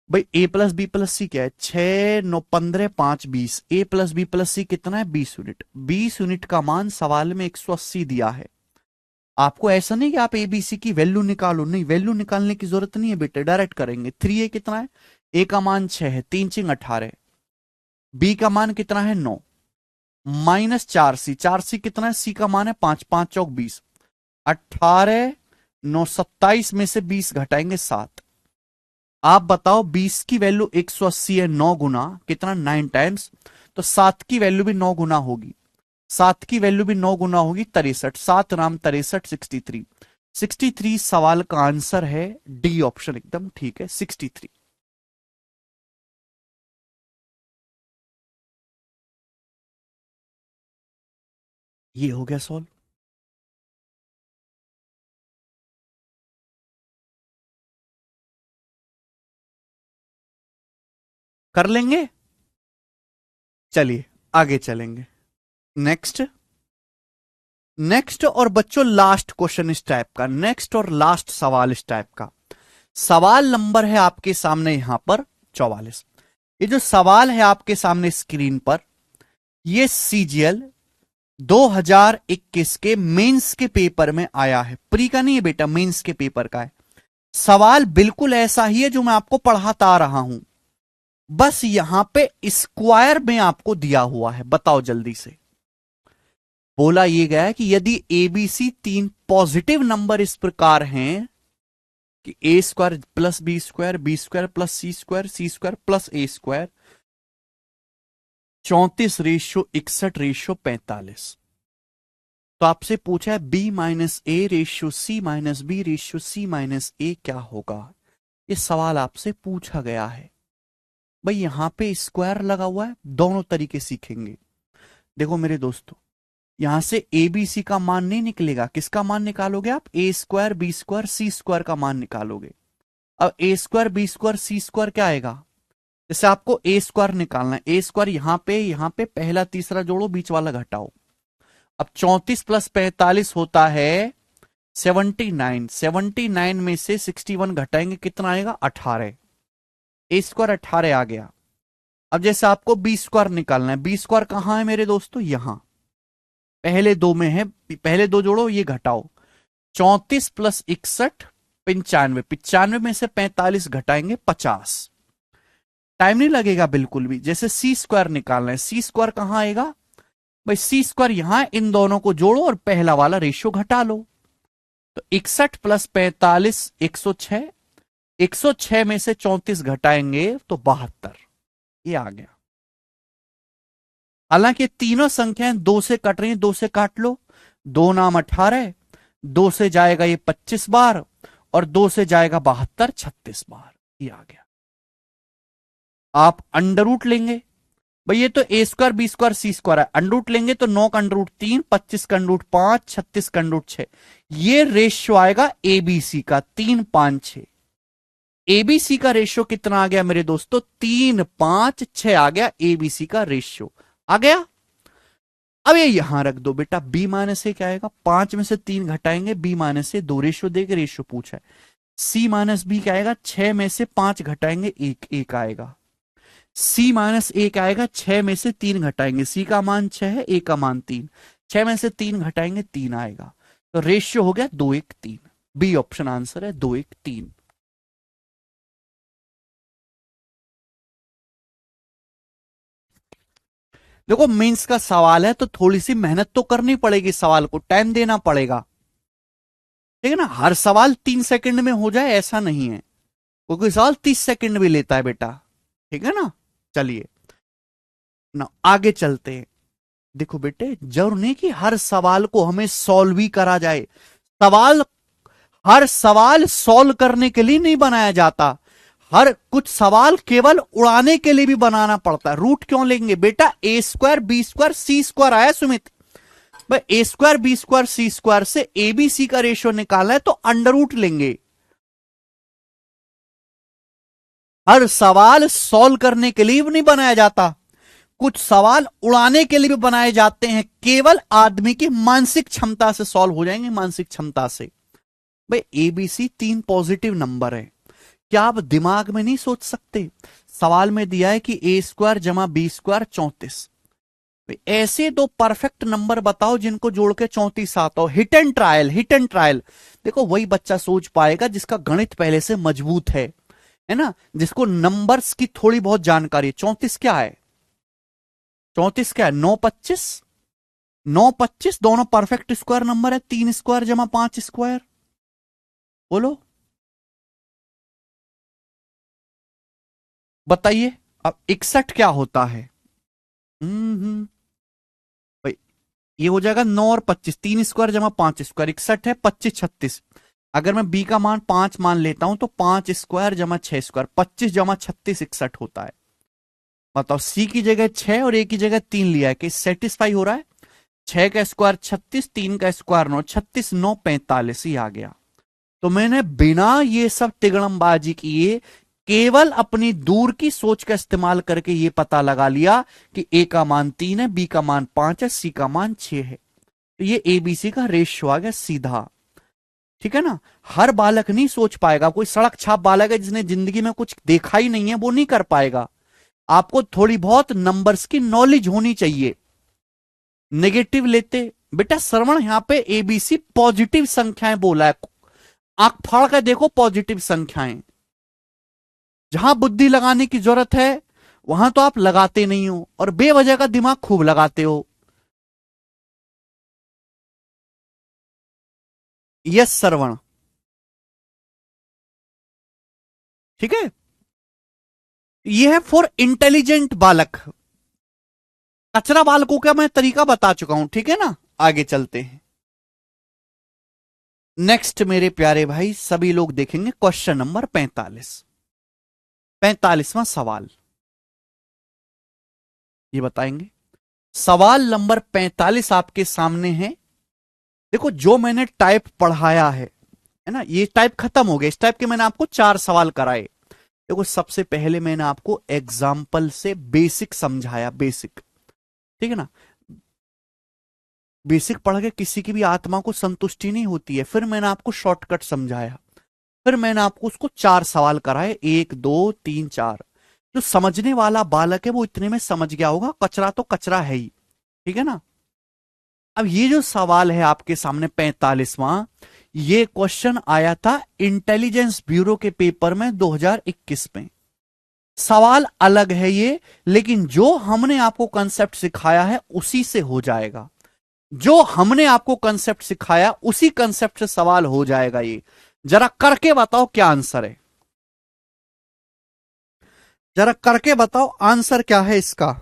भाई, a+b+c क्या है? 6, 9, 15, 5, 20। a+b+c कितना है? 20 यूनिट। 20 यूनिट का मान सवाल में 180 दिया है। आपको ऐसा नहीं कि आप एबीसी की वैल्यू निकालो, नहीं, वैल्यू निकालने की जरूरत नहीं है बेटे, डायरेक्ट करेंगे। 3a कितना है? ए का मान 6 है, 3×6 = 18। बी का मान कितना है? 9, -4c। 4c कितना है? सी का मान है 5, 5×4 = 20। 18, 9, 27 में से 20 घटाएंगे 7। आप बताओ, 20 की वैल्यू 180 है, 9 गुना कितना? 9 टाइम्स। तो 7 की वैल्यू भी 9 गुना होगी। 7 की वैल्यू भी 9 गुना होगी, 63। 7 नाम 63, 63। 63 सवाल का आंसर है। डी ऑप्शन एकदम ठीक है, 63। ये हो गया सॉल्व। कर लेंगे। चलिए आगे चलेंगे। नेक्स्ट, नेक्स्ट और बच्चों लास्ट क्वेश्चन इस टाइप का, नेक्स्ट और लास्ट सवाल इस टाइप का। सवाल नंबर है आपके सामने यहां पर 44। ये जो सवाल है आपके सामने स्क्रीन पर, ये सीजीएल 2021 के मेंस के पेपर में आया है। प्री का नहीं है बेटा, मेंस के पेपर का है। सवाल बिल्कुल ऐसा ही है जो मैं आपको पढ़ाता आ रहा हूं, बस यहां पे स्क्वायर में आपको दिया हुआ है। बताओ जल्दी से। बोला ये गया है कि यदि एबीसी तीन पॉजिटिव नंबर इस प्रकार हैं कि A square plus B square plus C square plus A square 34:61:45, तो आपसे पूछा है B minus A ratio C minus B ratio C minus A क्या होगा। ये सवाल आपसे पूछा गया है। भाई यहां पे स्क्वायर लगा हुआ है, दोनों तरीके सीखेंगे। देखो मेरे दोस्तों, यहां से ए बी सी का मान नहीं निकलेगा। किसका मान निकालोगे आप? ए स्क्वायर बी स्क्वायर सी स्क्वायर का मान निकालोगे। अब ए स्क्वायर बी स्क्वायर सी स्क्वायर क्या आएगा? जैसे आपको ए स्क्वायर निकालना है, ए स्क्वायर यहां पे पहला तीसरा जोड़ो, बीच वाला घटाओ। अब 34 प्लस 45 होता है 79। 79 में से 61 घटाएंगे, कितना आएगा? 18। ए स्क्वायर 18 आ गया। अब जैसे आपको बी स्क्वायर निकालना है, बी स्क्वायर कहां है मेरे दोस्तों? यहां पहले दो में है, पहले दो जोड़ो, ये घटाओ। 34 प्लस 61 95। 95 में से 45 घटाएंगे 50। टाइम नहीं लगेगा बिल्कुल भी। जैसे सी स्क्वायर निकालना है, सी स्क्वायर कहां आएगा? भाई सी स्क्वायर यहां, इन दोनों को जोड़ो और पहला वाला रेशियो घटा लो। तो 61 प्लस 45 106। 106 में से 34 घटाएंगे तो 72। ये आ गया। हालांकि तीनों संख्याएं दो से कट रही हैं, दो से काट लो। दो नाम 18, दो से जाएगा ये 25 बार, और दो से जाएगा 72 36 बार। ये आ गया। आप अंडर रूट लेंगे, भाई ये तो ए स्क्वायर बी स्क्वायर सी स्क्वायर है, अंडर रूट लेंगे तो 9 का अंडर रूट 3, 25 का अंडर रूट 5, 36 का अंडर रूट 6। ये रेशियो आएगा एबीसी का 3 5 6। एबीसी का रेशियो कितना आ गया मेरे दोस्तों? 3 5 6 आ गया एबीसी का रेशियो। आ गया। अब ये यहां रख दो बेटा। बी माइनस ए क्या आएगा? 5 में से 3 घटाएंगे, बी माइनस से 2 रेशियो देके रेशियो पूछा है। सी माइनस बी क्या आएगा? 6 में से 5 घटाएंगे, एक आएगा। सी माइनस ए क्या आएगा? 6 में से 3 घटाएंगे, सी का मान 6 है, ए का मान 3, 6 में से 3 घटाएंगे 3 आएगा। तो रेशियो हो गया 2 1 3। बी ऑप्शन आंसर है 2 1 3। देखो मेंस का सवाल है तो थोड़ी सी मेहनत तो करनी पड़ेगी, सवाल को टाइम देना पड़ेगा, ठीक है ना। हर सवाल 3 सेकंड में हो जाए ऐसा नहीं है, क्योंकि सवाल 30 सेकंड भी लेता है बेटा, ठीक है ना। चलिए ना आगे चलते हैं। देखो बेटे, जरूर नहीं कि हर सवाल को हमें सॉल्व ही करा जाए। सवाल, हर सवाल सॉल्व करने के लिए नहीं बनाया जाता। हर कुछ सवाल केवल उड़ाने के लिए भी बनाना पड़ता है। रूट क्यों लेंगे बेटा? ए स्क्वायर बी स्क्वायर सी स्क्वायर आया सुमित, भाई ए स्क्वायर बी स्क्वायर सी स्क्वायर से एबीसी का रेशियो निकालना है तो अंडर रूट लेंगे। हर सवाल सॉल्व करने के लिए भी नहीं बनाया जाता, कुछ सवाल उड़ाने के लिए भी बनाए जाते हैं, केवल आदमी की मानसिक क्षमता से सॉल्व हो जाएंगे, मानसिक क्षमता से। भाई एबीसी 3 पॉजिटिव नंबर है, क्या आप दिमाग में नहीं सोच सकते? सवाल में दिया है कि ए स्क्वायर जमा बी स्क्वायर 34। ऐसे दो परफेक्ट नंबर बताओ जिनको जोड़ के 34 आता हो। Hit and trial, hit and trial. देखो वही बच्चा सोच पाएगा जिसका गणित पहले से मजबूत है ना, जिसको नंबर्स की थोड़ी बहुत जानकारी है। 34 क्या है? 34 क्या है? 9 25। 9 25 दोनों परफेक्ट स्क्वायर नंबर है। 3 स्क्वायर जमा 5 स्क्वायर, बोलो बताइए। अब 61 क्या होता है? भाई ये हो जाएगा 9 और 25, 3 स्क्वायर जमा 5 स्क्वायर 61 है, 25 36। अगर मैं बी का मान 5 मान लेता हूं तो 5 स्क्वायर जमा 6 स्क्वायर 25 जमा 36 61 होता है। बताओ सी की जगह 6 और ए की जगह 3 लिया है कि सेटिस्फाई हो रहा है? 6 का स्क्वायर 36, 3 का स्क्वायर 9, 36 9 45 ही आ गया। तो मैंने बिना ये सब तिगड़मबाजी किए केवल अपनी दूर की सोच का इस्तेमाल करके यह पता लगा लिया कि ए का मान 3 है, बी का मान 5 है, सी का मान 6 है। तो ये एबीसी का रेशियो आ गया सीधा। ठीक है ना। हर बालक नहीं सोच पाएगा, कोई सड़क छाप बालक है जिसने जिंदगी में कुछ देखा ही नहीं है, वो नहीं कर पाएगा। आपको थोड़ी बहुत नंबर्स की नॉलेज होनी चाहिए। नेगेटिव लेते बेटा, श्रवण यहां पे एबीसी पॉजिटिव संख्याएं बोला है। आंख फाड़ कर देखो पॉजिटिव संख्याएं। जहां बुद्धि लगाने की जरूरत है वहां तो आप लगाते नहीं हो और बेवजह का दिमाग खूब लगाते हो। यस श्रवण। ठीक है। यह है फॉर इंटेलिजेंट बालक। कचरा बालकों का मैं तरीका बता चुका हूं, ठीक है ना। आगे चलते हैं। नेक्स्ट मेरे प्यारे भाई सभी लोग देखेंगे क्वेश्चन नंबर 45। 45वां सवाल ये बताएंगे। सवाल नंबर 45 आपके सामने है। देखो जो मैंने टाइप पढ़ाया है ना, ये टाइप खत्म हो गया। इस टाइप के मैंने आपको 4 सवाल कराए। देखो सबसे पहले मैंने आपको एग्जाम्पल से बेसिक समझाया, बेसिक। ठीक है ना। बेसिक पढ़ के किसी की भी आत्मा को संतुष्टि नहीं होती है। फिर मैंने आपको शॉर्टकट समझाया। फिर मैंने आपको उसको 4 सवाल कराए, 1 2 3 4। जो समझने वाला बालक है वो इतने में समझ गया होगा, कचरा तो कचरा है ही। ठीक है ना। अब ये जो सवाल है आपके सामने 45वां, ये क्वेश्चन आया था इंटेलिजेंस ब्यूरो के पेपर में 2021 में। सवाल अलग है ये, लेकिन जो हमने आपको कंसेप्ट सिखाया है उसी से हो जाएगा। जो हमने आपको कंसेप्ट सिखाया उसी कंसेप्ट से सवाल हो जाएगा ये। जरा करके बताओ क्या आंसर है। जरा करके बताओ आंसर क्या है इसका।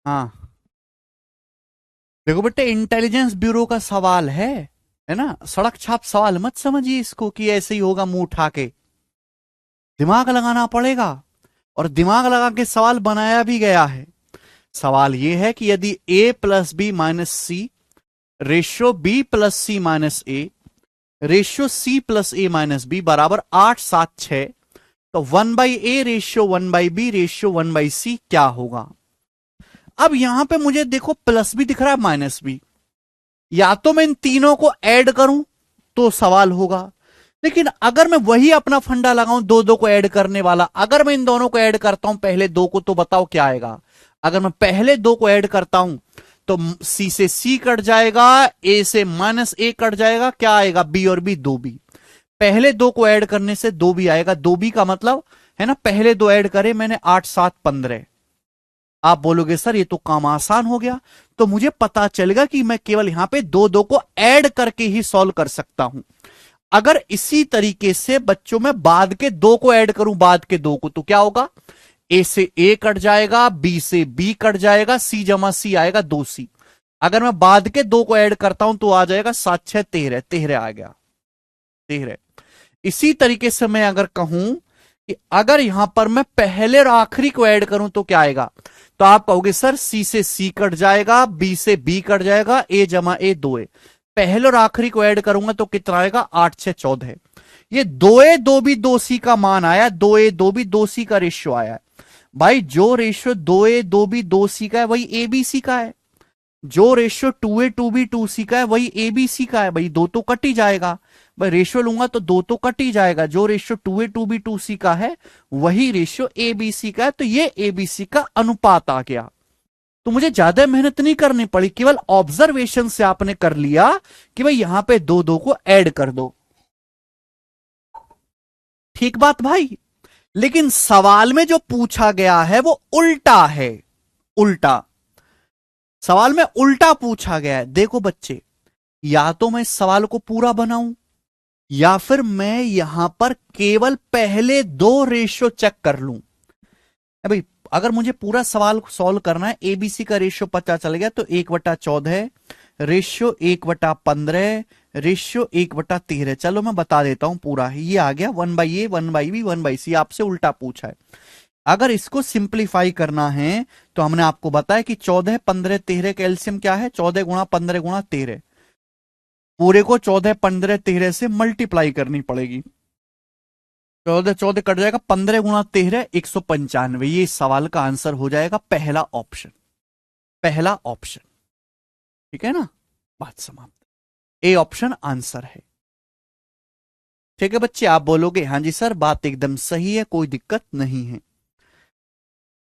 हाँ देखो बेटे, इंटेलिजेंस ब्यूरो का सवाल है ना, सड़क छाप सवाल मत समझिए इसको कि ऐसे ही होगा मुंह उठा के। दिमाग लगाना पड़ेगा, और दिमाग लगा के सवाल बनाया भी गया है। सवाल यह है कि यदि a plus B minus C ratio b plus C minus A ratio c plus A minus B बराबर 8 7 6, तो 1/a ratio 1/b ratio 1/c क्या होगा। अब यहां पे मुझे देखो प्लस भी दिख रहा है माइनस भी, या तो मैं इन तीनों को ऐड करूं तो सवाल होगा, लेकिन अगर मैं वही अपना फंडा लगाऊं दो दो को ऐड करने वाला, अगर मैं इन दोनों को ऐड करता हूं पहले दो को, तो बताओ क्या आएगा। अगर मैं पहले दो को ऐड करता हूं तो सी से सी कट जाएगा, ए से माइनस ए कट जाएगा, क्या आएगा, बी और बी, दो बी। पहले दो को ऐड करने से दो बी आएगा, दो बी का मतलब है ना, पहले दो ऐड करे मैंने 8 7 15। आप बोलोगे सर ये तो काम आसान हो गया, तो मुझे पता चलेगा कि मैं केवल यहां पे दो दो को ऐड करके ही सॉल्व कर सकता हूं। अगर इसी तरीके से बच्चों में बाद के दो को ऐड करूं, बाद के दो को, तो क्या होगा, ए से ए कट जाएगा, बी से बी कट जाएगा, सी जमा सी आएगा 2c। अगर मैं बाद के दो को ऐड करता हूं तो आ जाएगा 7 6 13, 13 आ गया, 13। इसी तरीके से मैं अगर कहूं कि अगर यहां पर मैं पहले और आखिरी को ऐड करूं तो क्या आएगा, तो आप कहोगे सर सी से सी कट जाएगा, बी से बी कट जाएगा, ए जमा ए 2a। पहले और आखिरी को ऐड करूंगा तो कितना आएगा, 8 6 14। ये 2a 2b 2c का मान आया, 2a 2b 2c का रेशियो आया। भाई जो रेशियो 2a 2b 2c का है वही एबीसी का है, जो रेशियो 2a 2b 2c का है वही एबीसी का है। भाई दो तो कट ही जाएगा, भाई रेशियो लूंगा तो दो तो कट ही जाएगा, जो रेशियो 2a 2b 2c का है वही रेशियो एबीसी का है, तो ये एबीसी का अनुपात आ गया। तो मुझे ज्यादा मेहनत नहीं करनी पड़ी, केवल ऑब्जर्वेशन से आपने कर लिया कि भाई यहां पे दो दो को ऐड कर दो। ठीक बात भाई। लेकिन सवाल में जो पूछा गया है वो उल्टा है, उल्टा। सवाल में उल्टा पूछा गया है। देखो बच्चे, या तो मैं इस सवाल को पूरा बनाऊं, या फिर मैं यहां पर केवल पहले दो रेशियो चेक कर लूं। भाई अगर मुझे पूरा सवाल सॉल्व करना है, एबीसी का रेशियो पता चल गया, तो 1/14 रेशियो 1/15 रेशियो 1/13। चलो मैं बता देता हूं पूरा, ये आ गया 1/a 1/b 1/c। आपसे उल्टा पूछा है। अगर इसको सिंप्लीफाई करना है तो हमने आपको बताया कि 14 15 13 का एलसीएम क्या है, 14 गुणा 15 गुणा 13। पूरे को 14 15 13 से मल्टीप्लाई करनी पड़ेगी, 14 14 कट जाएगा, 15 गुणा 13 195। ये इस सवाल का आंसर हो जाएगा पहला ऑप्शन, पहला ऑप्शन। ठीक है ना, बात समाप्त। ए ऑप्शन आंसर है। ठीक है बच्चे, आप बोलोगे हाँ जी सर बात एकदम सही है, कोई दिक्कत नहीं है।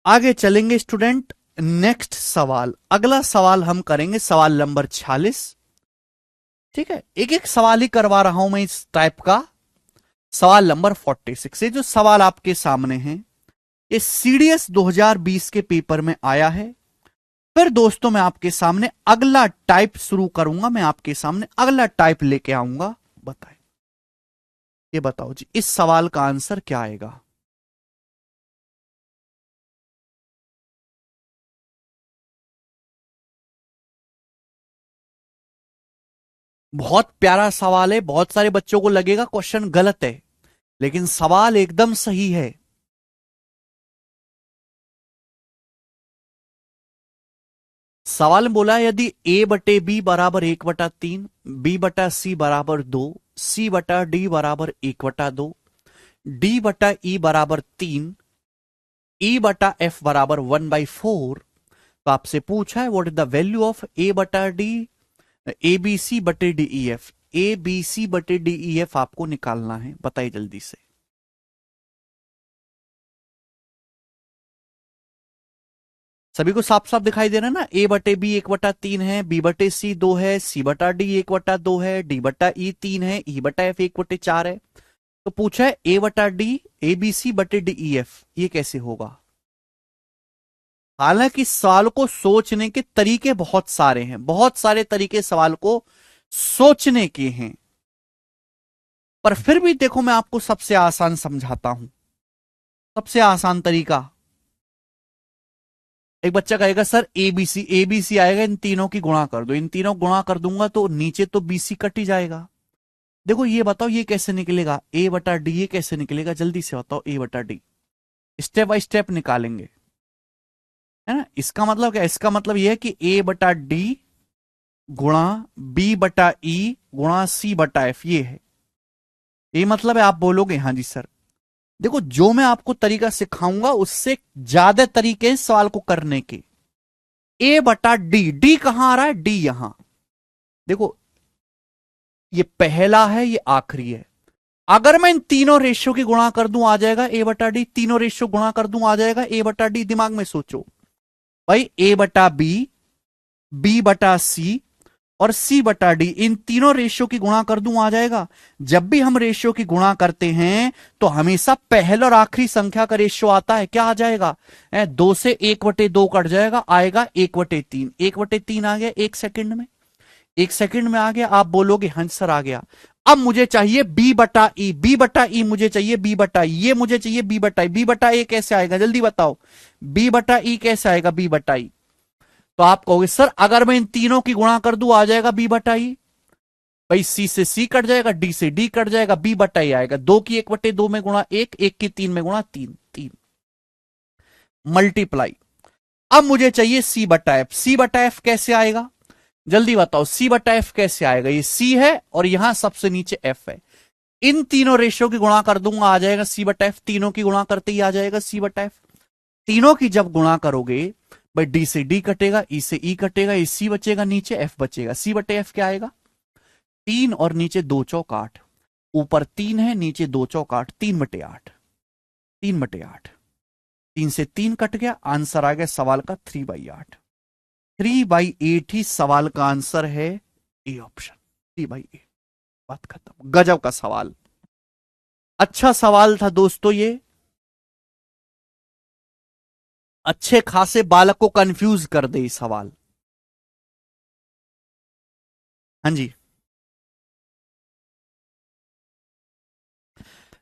आगे चलेंगे स्टूडेंट, नेक्स्ट सवाल, अगला सवाल हम करेंगे सवाल नंबर 46। ठीक है, एक एक सवाल ही करवा रहा हूं मैं इस टाइप का। सवाल नंबर 46, ये जो सवाल आपके सामने है ये सीडीएस 2020 के पेपर में आया है। फिर दोस्तों मैं आपके सामने अगला टाइप शुरू करूंगा, मैं आपके सामने अगला टाइप लेके आऊंगा। बताएं, ये बताओ जी इस सवाल का आंसर क्या आएगा। बहुत प्यारा सवाल है, बहुत सारे बच्चों को लगेगा क्वेश्चन गलत है, लेकिन सवाल एकदम सही है। सवाल में बोला है यदि a बटे बी बराबर 1/3, बी बटा सी बराबर 2, सी बटा डी बराबर 1/2, डी बटा ई बराबर 3, ई बटा एफ बराबर 1/4, तो आपसे पूछा है what is the value of A बटा डी, ए बी सी बटे D E F. A B C बटे डी ई एफ आपको निकालना है, बताइए जल्दी से। सभी को साफ साफ दिखाई दे रहा है ना, ए बटे बी 1/3 है, बी बटे सी 2 है, सी बटा डी 1/2 है, डी बटा ई 3 है, ई बटा एफ 1/4 है। तो पूछा है ए बटा डी, ए बी सी बटे डी ई एफ, ये कैसे होगा। हालांकि सवाल को सोचने के तरीके बहुत सारे हैं, बहुत सारे तरीके सवाल को सोचने के हैं, पर फिर भी देखो मैं आपको सबसे आसान समझाता हूं। सबसे आसान तरीका, एक बच्चा कहेगा सर एबीसी, एबीसी आएगा, इन तीनों की गुणा कर दो, इन तीनों गुणा कर दूंगा तो नीचे तो बीसी कट ही जाएगा। देखो ये बताओ ये कैसे निकलेगा, ए बटा डी, ये कैसे निकलेगा, जल्दी से बताओ, ए बटा डी, स्टेप बाय स्टेप निकालेंगे, है ना। इसका मतलब क्या, इसका मतलब यह है कि ए बटा डी गुणा बी बटा ई गुणा सी बटा एफ, ये है, ये मतलब है। आप बोलोगे हाँ जी सर। देखो जो मैं आपको तरीका सिखाऊंगा उससे ज्यादा तरीके हैं सवाल को करने के। ए बटा डी, डी कहां आ रहा है, डी यहां, देखो ये पहला है, ये आखिरी है। अगर मैं इन तीनों रेशियो की गुणा कर दूं आ जाएगा ए बटा डी, तीनों रेशियो गुणा कर दूं आ जाएगा ए बटा डी। दिमाग में सोचो भाई, ए बटा बी बटा सी और सी बटा डी, इन तीनों रेशियो की गुणा कर दूं आ जाएगा। जब भी हम रेशियो की गुणा करते हैं तो हमेशा पहले और आखिरी संख्या का रेशियो आता है, क्या आ जाएगा, 2 से 1/2 कट जाएगा, आएगा 1/3, 1/3 आ गया 1 सेकंड में, 1 सेकंड में आ गया। आप बोलोगे हंस सर आ गया। अब मुझे चाहिए बी बटा ई, बी बटा ई मुझे चाहिए, बी बटा ई, ये मुझे चाहिए बी बटा ई, बी बटा ए कैसे आएगा जल्दी बताओ, बी बटा ई कैसे आएगा, बी बटा ई। तो आप कहोगे सर अगर मैं इन तीनों की गुणा कर दूं आ जाएगा बी बटा ई, भाई सी से सी कट जाएगा, डी से डी कट जाएगा, बी बटा ई आएगा, 2 की 1/2 में गुणा 1, 1 की 3 में गुणा 3, 3 मल्टीप्लाई। अब मुझे चाहिए सी बटा एफ, सी बटा एफ कैसे आएगा जल्दी बताओ, सी बटा एफ कैसे आएगा, ये सी है और यहां सबसे नीचे एफ है, इन तीनों रेशियो की गुणा कर दूंगा आ जाएगा सी बटा एफ, तीनों की गुणा करते ही आ जाएगा सी बटा एफ। तीनों की जब गुणा करोगे भाई डी से डी कटेगा, ई से ई कटेगा, ये सी बचेगा, नीचे एफ बचेगा, सी बटे एफ क्या आएगा, 3 और नीचे 2 चौक 8, ऊपर 3 है नीचे 2 चौक 8, 3/8, 3/8, 3 से 3 कट गया, आंसर आ गया सवाल का 3/8, 3/8 ही सवाल का आंसर है, ए ऑप्शन 3/8। बात खत्म, गजब का सवाल, अच्छा सवाल था दोस्तों ये, अच्छे खासे बालक को कंफ्यूज कर दे ये सवाल। हाँ जी,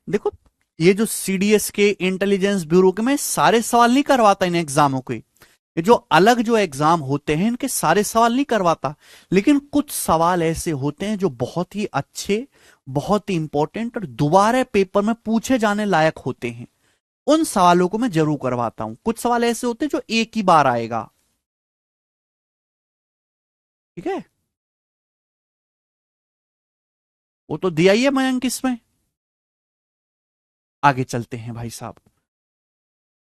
देखो ये जो सीडीएस के, इंटेलिजेंस ब्यूरो के, मैं सारे सवाल नहीं करवाता इन एग्जामों के, ये जो अलग जो एग्जाम होते हैं इनके सारे सवाल नहीं करवाता, लेकिन कुछ सवाल ऐसे होते हैं जो बहुत ही अच्छे, बहुत ही इंपॉर्टेंट और दोबारा पेपर में पूछे जाने लायक होते हैं, उन सवालों को मैं जरूर करवाता हूं। कुछ सवाल ऐसे होते हैं जो एक ही बार आएगा, ठीक है, वो तो दिया ही है मयंक इसमें। आगे चलते हैं भाई साहब,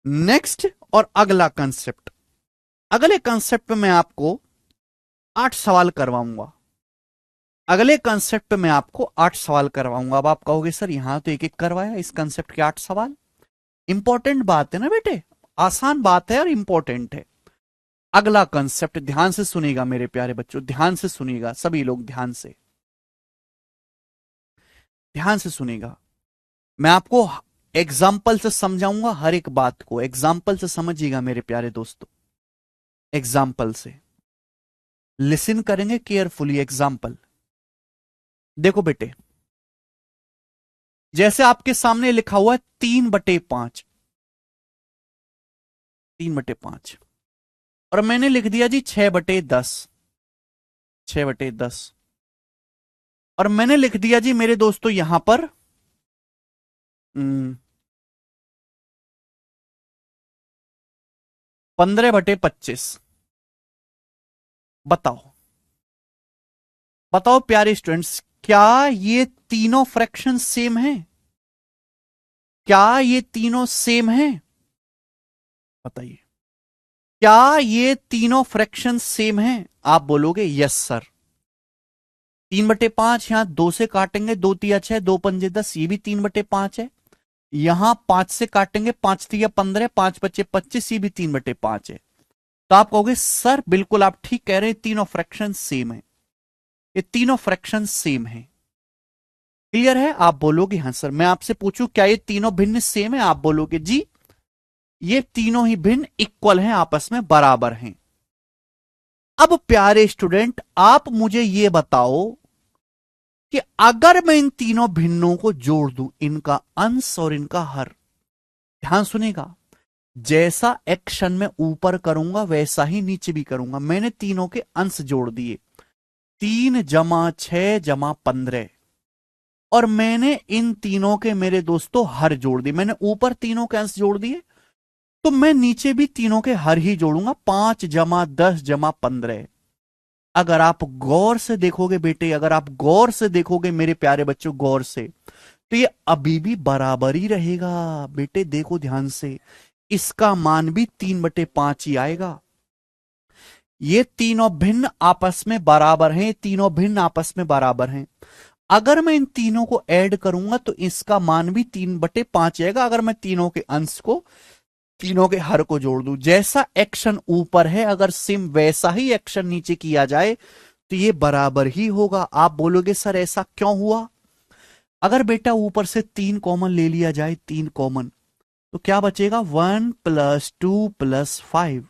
नेक्स्ट और अगला कंसेप्ट, अगले कंसेप्ट पे मैं आपको 8 सवाल करवाऊंगा, अगले कंसेप्ट पे मैं आपको 8 सवाल करवाऊंगा। अब आप कहोगे सर यहां तो एक एक करवाया, इस कंसेप्ट के 8 सवाल, इंपॉर्टेंट बात है ना बेटे, आसान बात है और इंपॉर्टेंट है। अगला कंसेप्ट ध्यान से सुनिएगा मेरे प्यारे बच्चों, ध्यान से सुनिएगा सभी लोग, ध्यान से, ध्यान से सुनिएगा। मैं आपको एग्जाम्पल से समझाऊंगा हर एक बात को, एग्जाम्पल से समझिएगा मेरे प्यारे दोस्तों, एग्जाम्पल से लिसन करेंगे केयरफुली। एग्जाम्पल देखो बेटे, जैसे आपके सामने लिखा हुआ है 3/5, 3/5, और मैंने लिख दिया जी 6/10, 6/10, और मैंने लिख दिया जी मेरे दोस्तों यहां पर 15/25। बताओ बताओ प्यारे स्टूडेंट्स, क्या ये तीनों फ्रैक्शन सेम हैं, क्या ये तीनों सेम हैं, बताइए, क्या ये तीनों फ्रैक्शन सेम हैं। आप बोलोगे यस सर, 3/5 यहां 2 से काटेंगे, 2 तिया 6, 2 पंजे 10, ये भी 3/5 है, यहां 5 से काटेंगे, 5 तिया 15, 5 बचे 25, ये भी 3/5 है। तो आप कहोगे सर बिल्कुल आप ठीक कह रहे हैं, तीनों फ्रैक्शन सेम है, ये तीनों फ्रैक्शन सेम है, क्लियर है। आप बोलोगे हाँ सर। मैं आपसे पूछूं क्या ये तीनों भिन्न सेम है, आप बोलोगे जी ये तीनों ही भिन्न इक्वल हैं, आपस में बराबर हैं। अब प्यारे स्टूडेंट आप मुझे ये बताओ कि अगर मैं इन तीनों भिन्नों को जोड़ दूं, इनका अंश और इनका हर, ध्यान सुनेगा, जैसा एक्शन में ऊपर करूंगा वैसा ही नीचे भी करूंगा। मैंने तीनों के अंश जोड़ दिए, 3 + 6 + 15, और मैंने इन तीनों के मेरे दोस्तों हर जोड़ दिए। मैंने ऊपर तीनों के अंश जोड़ दिए, तो मैं नीचे भी तीनों के हर ही जोड़ूंगा, 5 + 10 + 15। अगर आप गौर से देखोगे बेटे, अगर आप गौर से देखोगे मेरे प्यारे बच्चों, गौर से, तो ये अभी भी बराबर ही रहेगा। बेटे देखो ध्यान से, इसका मान भी 3/5 ही आएगा। ये तीनों भिन्न आपस में बराबर हैं, तीनों भिन्न आपस में बराबर हैं। अगर मैं इन तीनों को ऐड करूंगा तो इसका मान भी 3/5 आएगा। अगर मैं तीनों के अंश को, तीनों के हर को जोड़ दूं, जैसा एक्शन ऊपर है अगर सेम वैसा ही एक्शन नीचे किया जाए तो ये बराबर ही होगा। आप बोलोगे सर ऐसा क्यों हुआ? अगर बेटा ऊपर से 3 कॉमन ले लिया जाए, 3 कॉमन, तो क्या बचेगा? 1 + 2 + 5।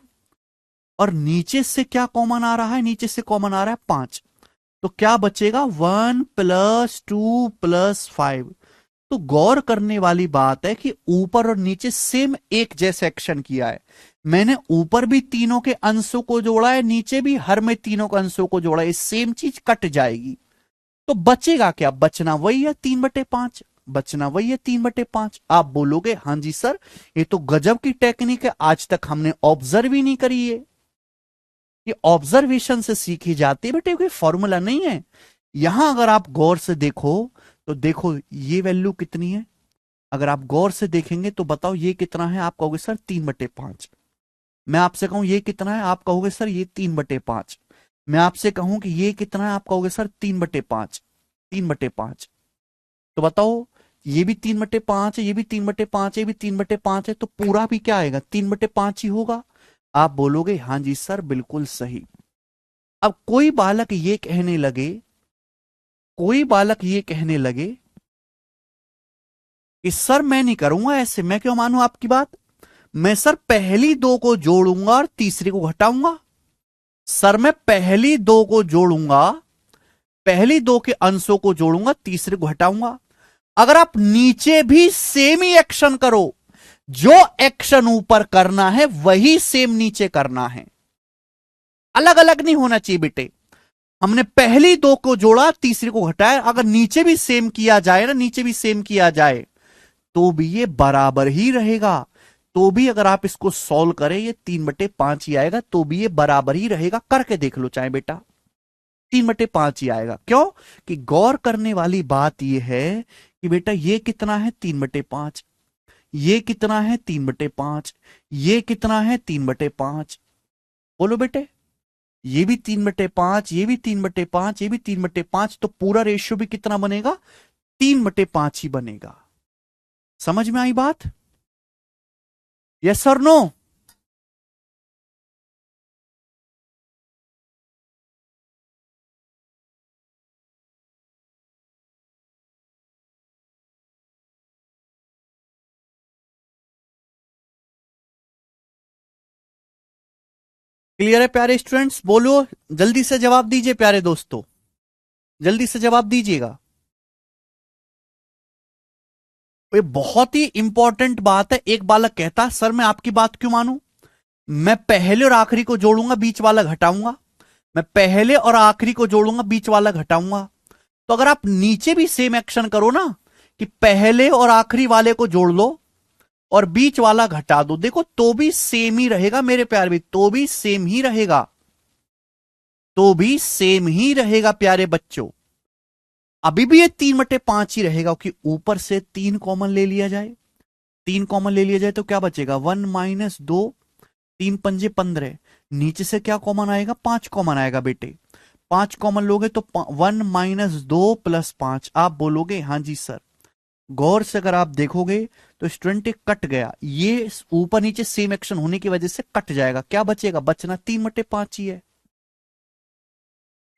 और नीचे से क्या कॉमन आ रहा है? नीचे से कॉमन आ रहा है 5। तो क्या बचेगा? 1 + 2 + 5। तो गौर करने वाली बात है कि ऊपर और नीचे सेम एक जैसे एक्शन किया है। मैंने ऊपर भी तीनों के अंशों को जोड़ा है, नीचे भी हर में तीनों के अंशों को जोड़ा है। सेम चीज कट जाएगी, तो बचेगा क्या? बचना वही है 3/5, बचना वही है 3/5। आप बोलोगे हाँ जी सर, ये तो गजब की टेक्निक है, आज तक हमने ऑब्जर्व ही नहीं करी है। ये ऑब्जर्वेशन से सीखी जाती है बेटे, कोई फॉर्मूला नहीं है। यहां अगर आप गौर से देखो तो देखो ये वैल्यू कितनी है। अगर आप गौर से देखेंगे तो बताओ ये कितना है? आप कहोगे सर 3/5। मैं आपसे कहूं ये कितना है? आप कहोगे सर ये 3/5। मैं आपसे कहूं कि ये कितना है? आप कहोगे सर 3/5, 3/5। तो बताओ, ये भी 3/5 है, ये भी 3/5 है, ये भी 3/5 है, तो पूरा भी क्या आएगा? 3/5 ही होगा। आप बोलोगे हाँ जी सर बिल्कुल सही। अब कोई बालक ये कहने लगे, कोई बालक ये कहने लगे कि सर मैं नहीं करूंगा ऐसे, मैं क्यों मानूं आपकी बात? मैं सर पहली दो को जोड़ूंगा और तीसरी को घटाऊंगा। सर मैं पहली दो को जोड़ूंगा, पहली दो के अंशों को जोड़ूंगा, तीसरे को घटाऊंगा। अगर आप नीचे भी सेम ही एक्शन करो, जो एक्शन ऊपर करना है वही सेम नीचे करना है, अलग अलग नहीं होना चाहिए बेटे। हमने पहली दो को जोड़ा, तीसरे को घटाया, अगर नीचे भी सेम किया जाए ना, नीचे भी सेम किया जाए तो भी ये बराबर ही रहेगा। तो भी अगर आप इसको सॉल्व करें ये 3/5 ही आएगा, तो भी ये बराबर ही रहेगा। करके देख लो चाहे बेटा, 3/5 ही आएगा। क्यों? कि गौर करने वाली बात यह है कि बेटा ये कितना है? 3/5। ये कितना है? 3/5। ये कितना है? 3/5। बोलो बेटे, ये भी 3/5, ये भी 3/5, ये भी 3/5, तो पूरा रेशियो भी कितना बनेगा? 3/5 ही बनेगा। समझ में आई बात? यस और नो? क्लियर है प्यारे स्टूडेंट्स? बोलो, जल्दी से जवाब दीजिए प्यारे दोस्तों, जल्दी से जवाब दीजिएगा। ये बहुत ही इंपॉर्टेंट बात है। एक बालक कहता सर मैं आपकी बात क्यों मानूं, मैं पहले और आखिरी को जोड़ूंगा, बीच वाला घटाऊंगा। मैं पहले और आखिरी को जोड़ूंगा, बीच वाला घटाऊंगा। तो अगर आप नीचे भी सेम एक्शन करो ना, कि पहले और आखिरी वाले को जोड़ लो और बीच वाला घटा दो, देखो तो भी सेम ही रहेगा मेरे प्यारे भी, तो भी सेम ही रहेगा, तो भी सेम ही रहेगा प्यारे बच्चों। अभी भी ये 3/5 ही रहेगा, क्योंकि ऊपर से 3 कॉमन ले लिया जाए, 3 कॉमन ले लिया जाए तो क्या बचेगा? 1 - 2, 3×5 = 15। नीचे से क्या कॉमन आएगा? 5 कॉमन आएगा बेटे। 5 कॉमन लोगे तो 1 - 2 + 5। आप बोलोगे हाँ जी सर। गौर से अगर आप देखोगे तो स्टूडेंट एक कट गया, ये ऊपर नीचे सेम एक्शन होने की वजह से कट जाएगा। क्या बचेगा? बचना 3/5 ही है।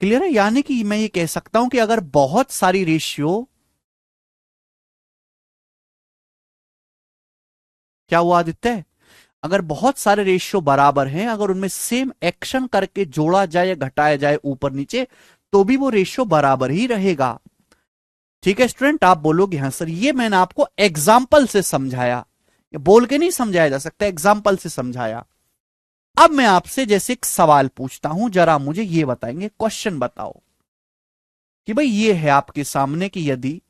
क्लियर है? यानी कि मैं ये कह सकता हूं कि अगर बहुत सारी रेशियो, क्या हुआ आदित्य? अगर बहुत सारे रेशियो बराबर हैं, अगर उनमें सेम एक्शन करके जोड़ा जाए या घटाया जाए ऊपर नीचे, तो भी वो रेशियो बराबर ही रहेगा। ठीक है स्टूडेंट? आप बोलोगे हाँ सर, ये मैंने आपको एग्जाम्पल से समझाया, बोल के नहीं समझाया जा सकता, एग्जाम्पल से समझाया। अब मैं आपसे जैसे एक सवाल पूछता हूं, जरा मुझे ये बताएंगे, क्वेश्चन बताओ कि भाई ये है आपके सामने कि यदि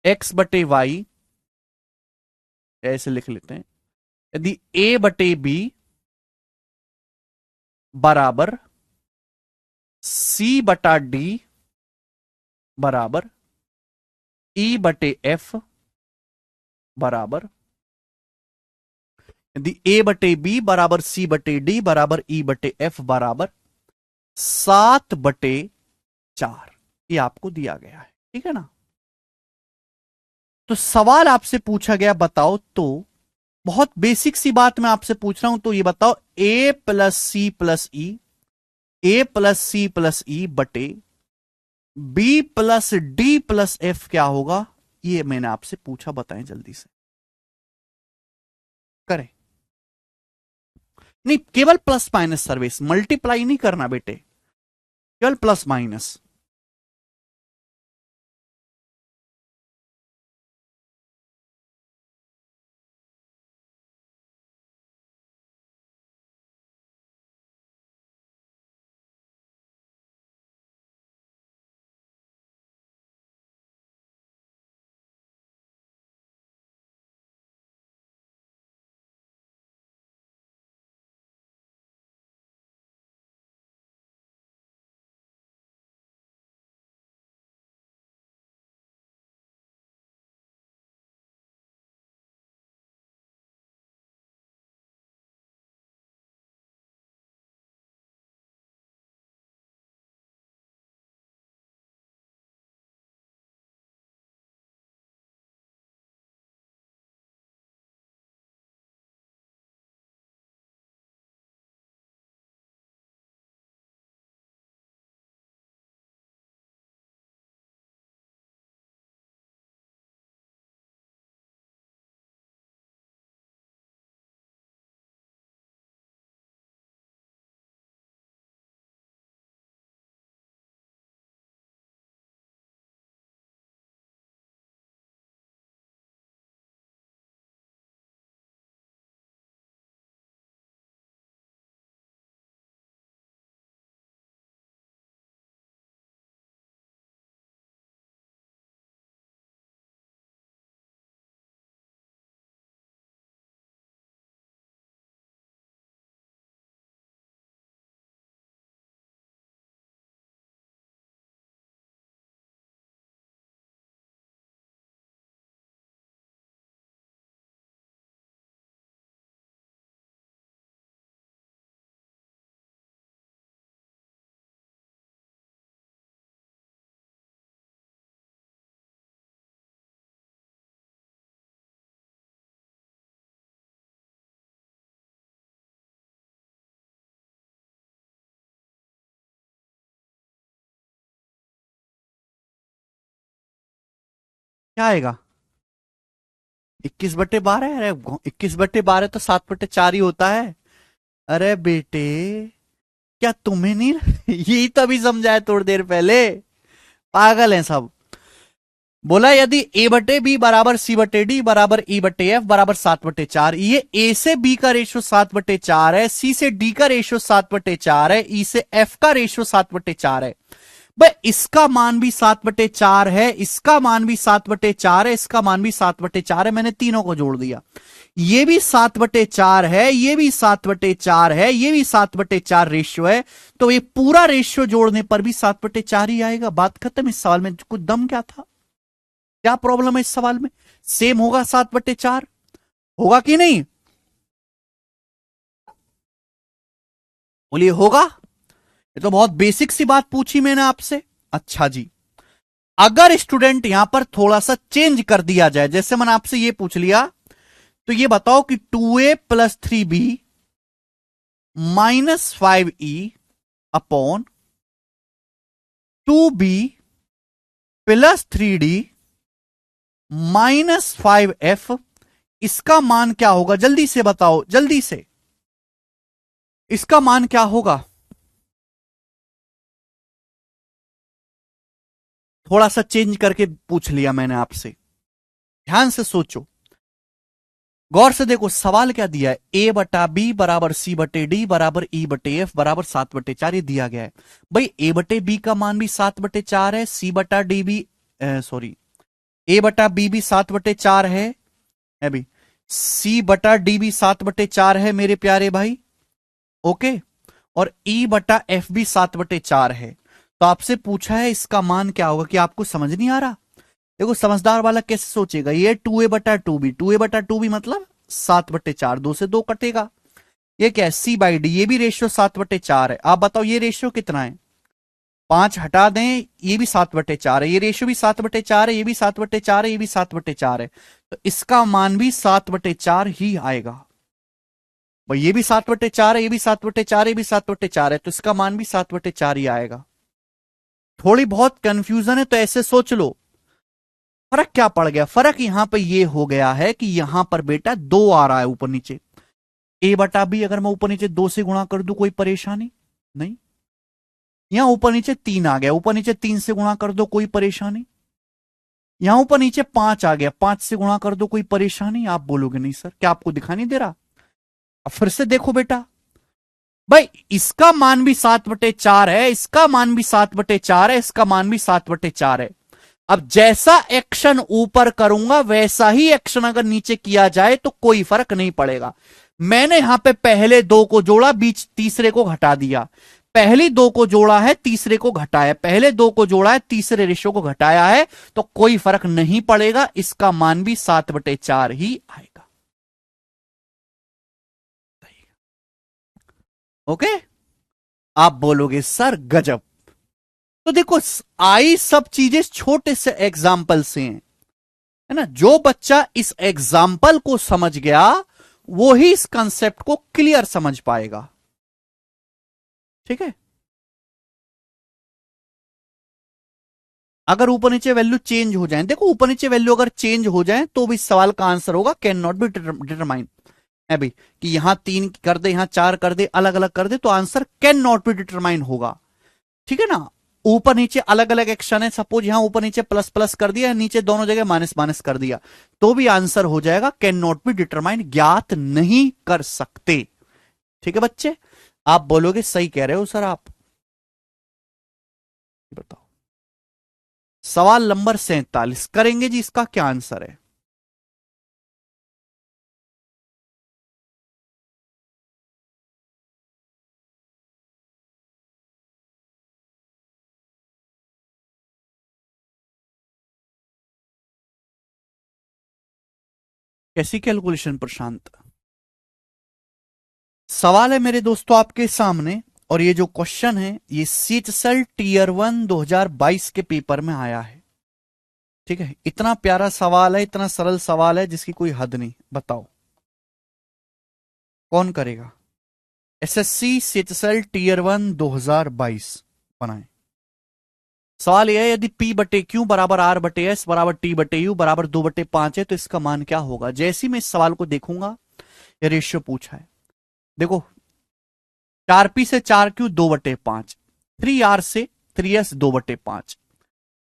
x/y, ऐसे लिख लेते हैं, यदि a/b बराबर c/d बराबर e/f बराबर, यदि a/b बराबर c/d बराबर e/f बराबर 7/4, ये आपको दिया गया है, ठीक है ना। तो सवाल आपसे पूछा गया, बताओ तो, बहुत बेसिक सी बात मैं आपसे पूछ रहा हूं, तो ये बताओ a plus C plus E, A plus C plus E बटे B plus D plus F क्या होगा, ये मैंने आपसे पूछा, बताएं जल्दी से करें। नहीं, केवल प्लस माइनस सर्विस, मल्टीप्लाई नहीं करना बेटे, केवल प्लस माइनस। क्या आएगा? 21/12? अरे 21/12 तो 7/4 ही होता है। अरे बेटे, क्या तुम्हें नहीं यही तो अभी समझाया थोड़ी देर पहले, पागल हैं सब। बोला यदि a/b बराबर c/d बराबर e/f बराबर 7/4, ये a से b का रेशियो 7/4 है, c से d का रेशियो 7/4 है, e से f का रेशियो 7/4 है। भाई इसका मान भी 7/4 है, इसका मान भी 7/4 है, इसका मान भी 7/4 है, मैंने तीनों को जोड़ दिया। ये भी 7/4 है, ये भी 7/4 है, ये भी 7/4 रेशियो है, तो ये पूरा रेशियो जोड़ने पर भी 7/4 ही आएगा। बात खत्म। इस सवाल में कुछ दम क्या था? क्या प्रॉब्लम है इस सवाल में? सेम होगा 7/4, होगा कि नहीं? बोलिए होगा। ये तो बहुत बेसिक सी बात पूछी मैंने आपसे। अच्छा जी, अगर स्टूडेंट यहां पर थोड़ा सा चेंज कर दिया जाए, जैसे मैंने आपसे ये पूछ लिया, तो ये बताओ कि 2a plus 3b minus 5e upon 2b plus 3d minus 5f, इसका मान क्या होगा? जल्दी से बताओ, जल्दी से, इसका मान क्या होगा? थोड़ा सा चेंज करके पूछ लिया मैंने आपसे, ध्यान से सोचो। गौर से देखो सवाल क्या दिया है, ए बटा बी बराबर सी बटे डी बराबर ई बटे एफ बराबर 7/4 ये दिया गया है। भाई ए बटे बी का मान भी 7/4 है, सी बटा डी भी सॉरी ए बटा बी भी 7/4 है अभी, सी बटा डी भी 7/4 है मेरे प्यारे भाई, ओके, और ई बटा एफ भी 7/4 है। तो आपसे पूछा है इसका मान क्या होगा, कि आपको समझ नहीं आ रहा? देखो समझदार वाला कैसे सोचेगा, ये 2a/2b मतलब 7/4, 2 से 2 कटेगा। ये क्या है, सी बाई डी, ये भी रेशियो 7/4 है। आप बताओ ये रेशियो कितना है, 5 हटा दें, ये भी 7/4 है, ये रेशियो भी 7/4 है, ये भी 7/4 है, ये भी 7/4 है, तो इसका मान भी 7/4 ही आएगा। भाई ये भी 7/4 है, ये भी 7/4 है, ये भी 7/4 है, तो इसका मान भी 7/4 ही आएगा। थोड़ी बहुत कंफ्यूजन है तो ऐसे सोच लो। फर्क क्या पड़ गया, फर्क यहां पे ये हो गया है कि यहां पर बेटा 2 आ रहा है ऊपर नीचे, ए बटा बी अगर मैं ऊपर नीचे 2 से गुणा कर दूं कोई परेशानी नहीं, यहां ऊपर नीचे 3 आ गया, ऊपर नीचे 3 से गुणा कर दो कोई परेशानी, यहां ऊपर नीचे 5 आ गया, 5 से गुणा कर दो कोई परेशानी। आप बोलोगे नहीं सर, क्या आपको दिखाई नहीं दे रहा? अब फिर से देखो बेटा, भाई इसका मान भी 7/4 है, इसका मान भी 7/4 है, इसका मान भी 7/4 है। अब जैसा एक्शन ऊपर करूंगा वैसा ही एक्शन अगर नीचे किया जाए तो कोई फर्क नहीं पड़ेगा। मैंने यहां पे पहले 2 को जोड़ा, बीच तीसरे को घटा दिया, पहली 2 को जोड़ा है, तीसरे को घटाया, पहले 2 को जोड़ा है, तीसरे रेशो को घटाया है, तो कोई फर्क नहीं पड़ेगा, इसका मान भी 7/4 ही आएगा। ओके, आप बोलोगे सर गजब। तो देखो आई सब चीजें छोटे से एग्जाम्पल से हैं, है ना, जो बच्चा इस एग्जाम्पल को समझ गया वो ही इस कंसेप्ट को क्लियर समझ पाएगा। ठीक है, अगर ऊपर नीचे वैल्यू चेंज हो जाए, देखो ऊपर नीचे वैल्यू अगर चेंज हो जाए तो भी इस सवाल का आंसर होगा कैन नॉट बी डिटरमाइन है भाई, कि यहां 3 कर दे, यहां 4 कर दे, अलग अलग कर दे, तो answer can not be determine होगा। ठीक है ना, ऊपर नीचे अलग अलग एक्शन है, सपोज यहां ऊपर नीचे प्लस प्लस कर दिया, नीचे दोनों जगह माइनस माइनस कर दिया, तो भी आंसर हो जाएगा कैन नॉट बी डिटरमाइन, ज्ञात नहीं कर सकते। ठीक है बच्चे, आप बोलोगे सही कह रहे हो सर आप, बताओ। सवाल नंबर 47 करेंगे जी, इसका क्या आंसर है? कैसी कैलकुलेशन प्रशांत? सवाल है मेरे दोस्तों आपके सामने, और ये जो क्वेश्चन है ये सीएचएसएल टीयर 1 2022 के पेपर में आया है। ठीक है, इतना प्यारा सवाल है, इतना सरल सवाल है जिसकी कोई हद नहीं। बताओ कौन करेगा? एसएससी सीएचएसएल टीयर 1 2022 बनाए। सवाल यह है, यदि P बटे क्यू बराबर R बटे S बराबर T बटे यू बराबर 2/5 है तो इसका मान क्या होगा? जैसे ही मैं इस सवाल को देखूंगा, ये रेशियो पूछा है, देखो 4P से 4Q 2/5, 3R से 3S 2/5,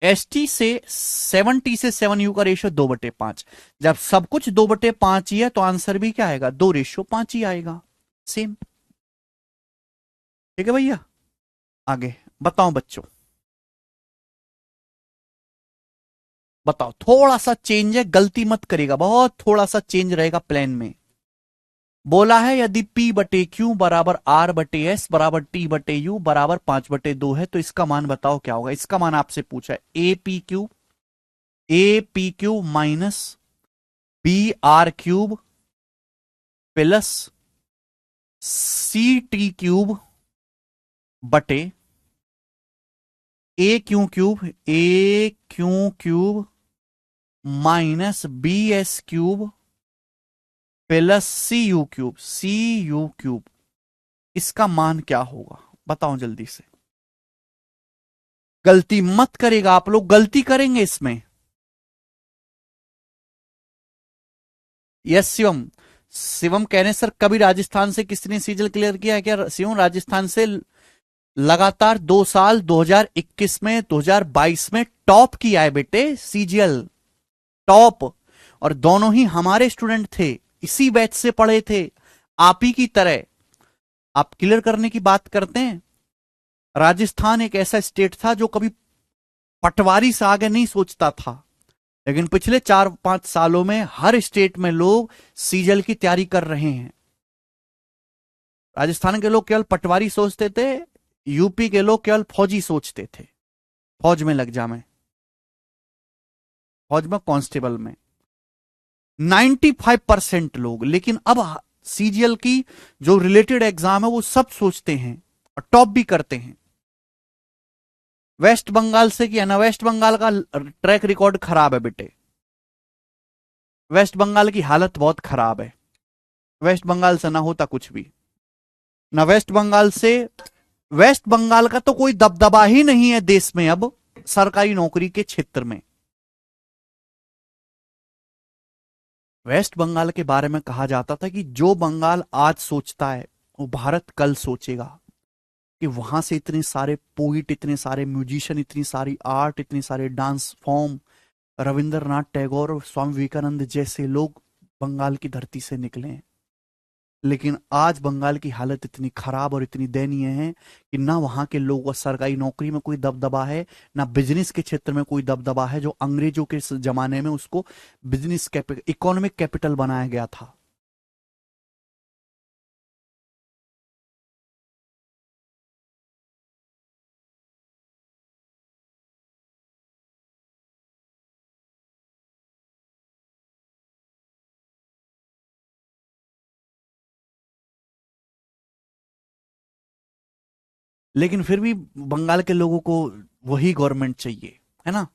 ST से 7T से 7U का रेशियो 2/5। जब सब कुछ 2/5 ही है तो आंसर भी क्या आएगा? 2:5 ही आएगा, सेम। ठीक है भैया, आगे बताओ बच्चों, बताओ। थोड़ा सा चेंज है, गलती मत करेगा, बहुत थोड़ा सा चेंज रहेगा प्लान में। बोला है यदि P बटे क्यू बराबर R बटे S बराबर T बटे यू बराबर 5/2 है तो इसका मान बताओ क्या होगा? इसका मान आपसे पूछा है, A P Q minus BR³ plus CT³ बटे A Q cube minus BS³ plus CU³। इसका मान क्या होगा बताओ जल्दी से। गलती मत करेगा, आप लोग गलती करेंगे इसमें। यस शिवम, शिवम कह रहे हैं सर कभी राजस्थान से किसी ने सीजल क्लियर किया है क्या? शिवम राजस्थान से लगातार 2 साल 2021 में 2022 में टॉप किया है बेटे, सीजीएल टॉप, और दोनों ही हमारे स्टूडेंट थे, इसी बैच से पढ़े थे, आप ही की तरह। आप क्लियर करने की बात करते हैं। राजस्थान एक ऐसा स्टेट था जो कभी पटवारी से आगे नहीं सोचता था, लेकिन पिछले 4-5 सालों में हर स्टेट में लोग सीजल की तैयारी कर रहे हैं। राजस्थान के लोग केवल पटवारी सोचते थे, यूपी के लोग केवल फौजी सोचते थे, फौज में लग जा, मैं फौज में कांस्टेबल में 95% लोग। लेकिन अब सीजीएल की जो रिलेटेड एग्जाम है वो सब सोचते हैं और टॉप भी करते हैं। वेस्ट बंगाल से किया ना, वेस्ट बंगाल का ट्रैक रिकॉर्ड खराब है बेटे, वेस्ट बंगाल की हालत बहुत खराब है। वेस्ट बंगाल से ना होता कुछ भी ना, वेस्ट बंगाल से, वेस्ट बंगाल का तो कोई दबदबा ही नहीं है देश में अब सरकारी नौकरी के क्षेत्र में। वेस्ट बंगाल के बारे में कहा जाता था कि जो बंगाल आज सोचता है वो भारत कल सोचेगा, कि वहां से इतने सारे पोइट, इतने सारे म्यूजिशियन, इतनी सारी आर्ट, इतने सारे डांस फॉर्म, रविंद्रनाथ टैगोर और स्वामी विवेकानंद जैसे लोग बंगाल की धरती से निकले हैं। लेकिन आज बंगाल की हालत इतनी खराब और इतनी दयनीय है कि ना वहां के लोगों को सरकारी नौकरी में कोई दबदबा है, ना बिजनेस के क्षेत्र में कोई दबदबा है, जो अंग्रेजों के जमाने में उसको बिजनेस इकोनॉमिक कैपिटल बनाया गया था। लेकिन फिर भी बंगाल के लोगों को वही गवर्नमेंट चाहिए, है ना।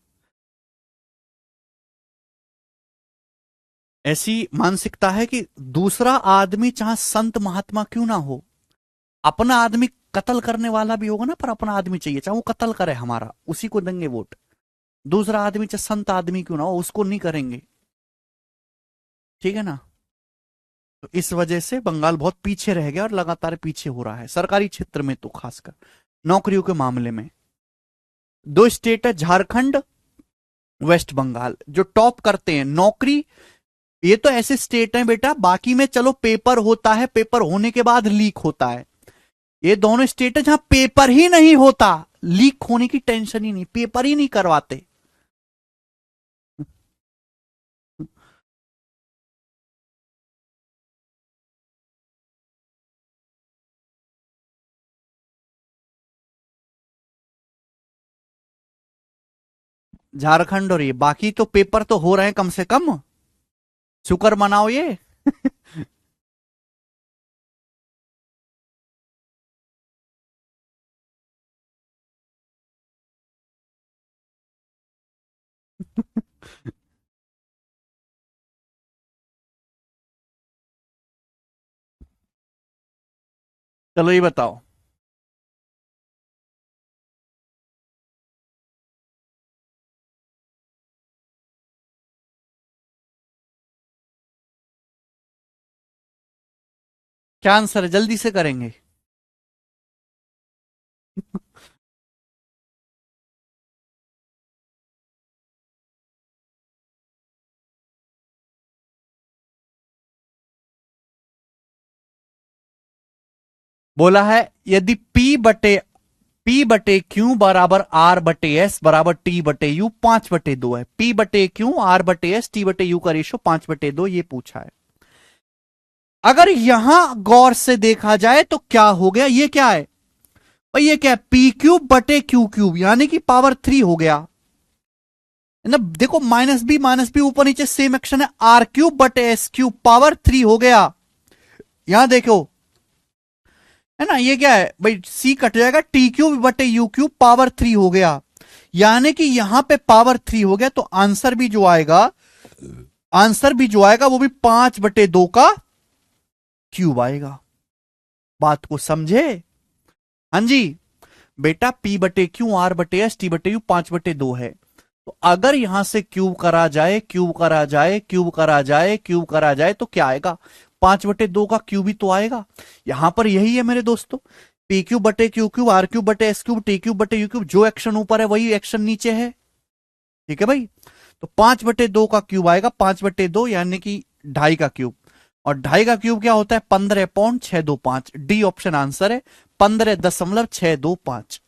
ऐसी मानसिकता है कि दूसरा आदमी चाहे संत महात्मा क्यों ना हो, अपना आदमी कत्ल करने वाला भी होगा ना, पर अपना आदमी चाहिए, चाहे वो कत्ल करे हमारा, उसी को देंगे वोट। दूसरा आदमी चाहे संत आदमी क्यों ना हो, उसको नहीं करेंगे, ठीक है ना। तो इस वजह से बंगाल बहुत पीछे रह गया और लगातार पीछे हो रहा है सरकारी क्षेत्र में, तो खासकर नौकरियों के मामले में। दो स्टेट है, झारखंड, वेस्ट बंगाल, जो टॉप करते हैं नौकरी। ये तो ऐसे स्टेट हैं बेटा, बाकी में चलो पेपर होता है, पेपर होने के बाद लीक होता है। ये दोनों स्टेट है जहां पेपर ही नहीं होता, लीक होने की टेंशन ही नहीं, पेपर ही नहीं करवाते। झारखंड और ये बाकी तो पेपर तो हो रहे हैं कम से कम, शुक्र मनाओ ये। चलो ये बताओ, क्या आंसर है, जल्दी से करेंगे। बोला है यदि P/Q बराबर R/S बराबर T/U 5/2 है, P/Q R/S T/U का रेशो 5/2, ये पूछा है। अगर यहां गौर से देखा जाए तो क्या हो गया, ये क्या है भाई, ये क्या है, P³/Q³ यानी कि पावर 3 हो गया ना। देखो माइनस बी ऊपर नीचे सेम एक्शन है, R³/S³ पावर 3 हो गया। यहां देखो, है ना, ये क्या है भाई, सी कट जाएगा, T³/U³ पावर 3 हो गया, यानी कि यहां पे पावर 3 हो गया, तो आंसर भी जो आएगा, आंसर भी जो आएगा वो भी 5/2 का क्यूब आएगा। बात को समझे। हाँ जी बेटा, P/Q R/S T/U 5/2 है, तो अगर यहां से क्यूब करा जाए, क्यूब करा जाए, क्यूब करा जाए, क्यूब करा जाए, तो क्या आएगा, 5/2 का क्यूब ही तो आएगा। यहां पर यही है मेरे दोस्तों, P³/Q³ R³/S³, T³/U³, जो एक्शन ऊपर है वही एक्शन नीचे है, ठीक है भाई। तो 5/2 का क्यूब आएगा, 5/2 यानी कि 2.5 का क्यूब, और 2.5 का क्यूब क्या होता है? 15.625। डी ऑप्शन आंसर है, 15.625।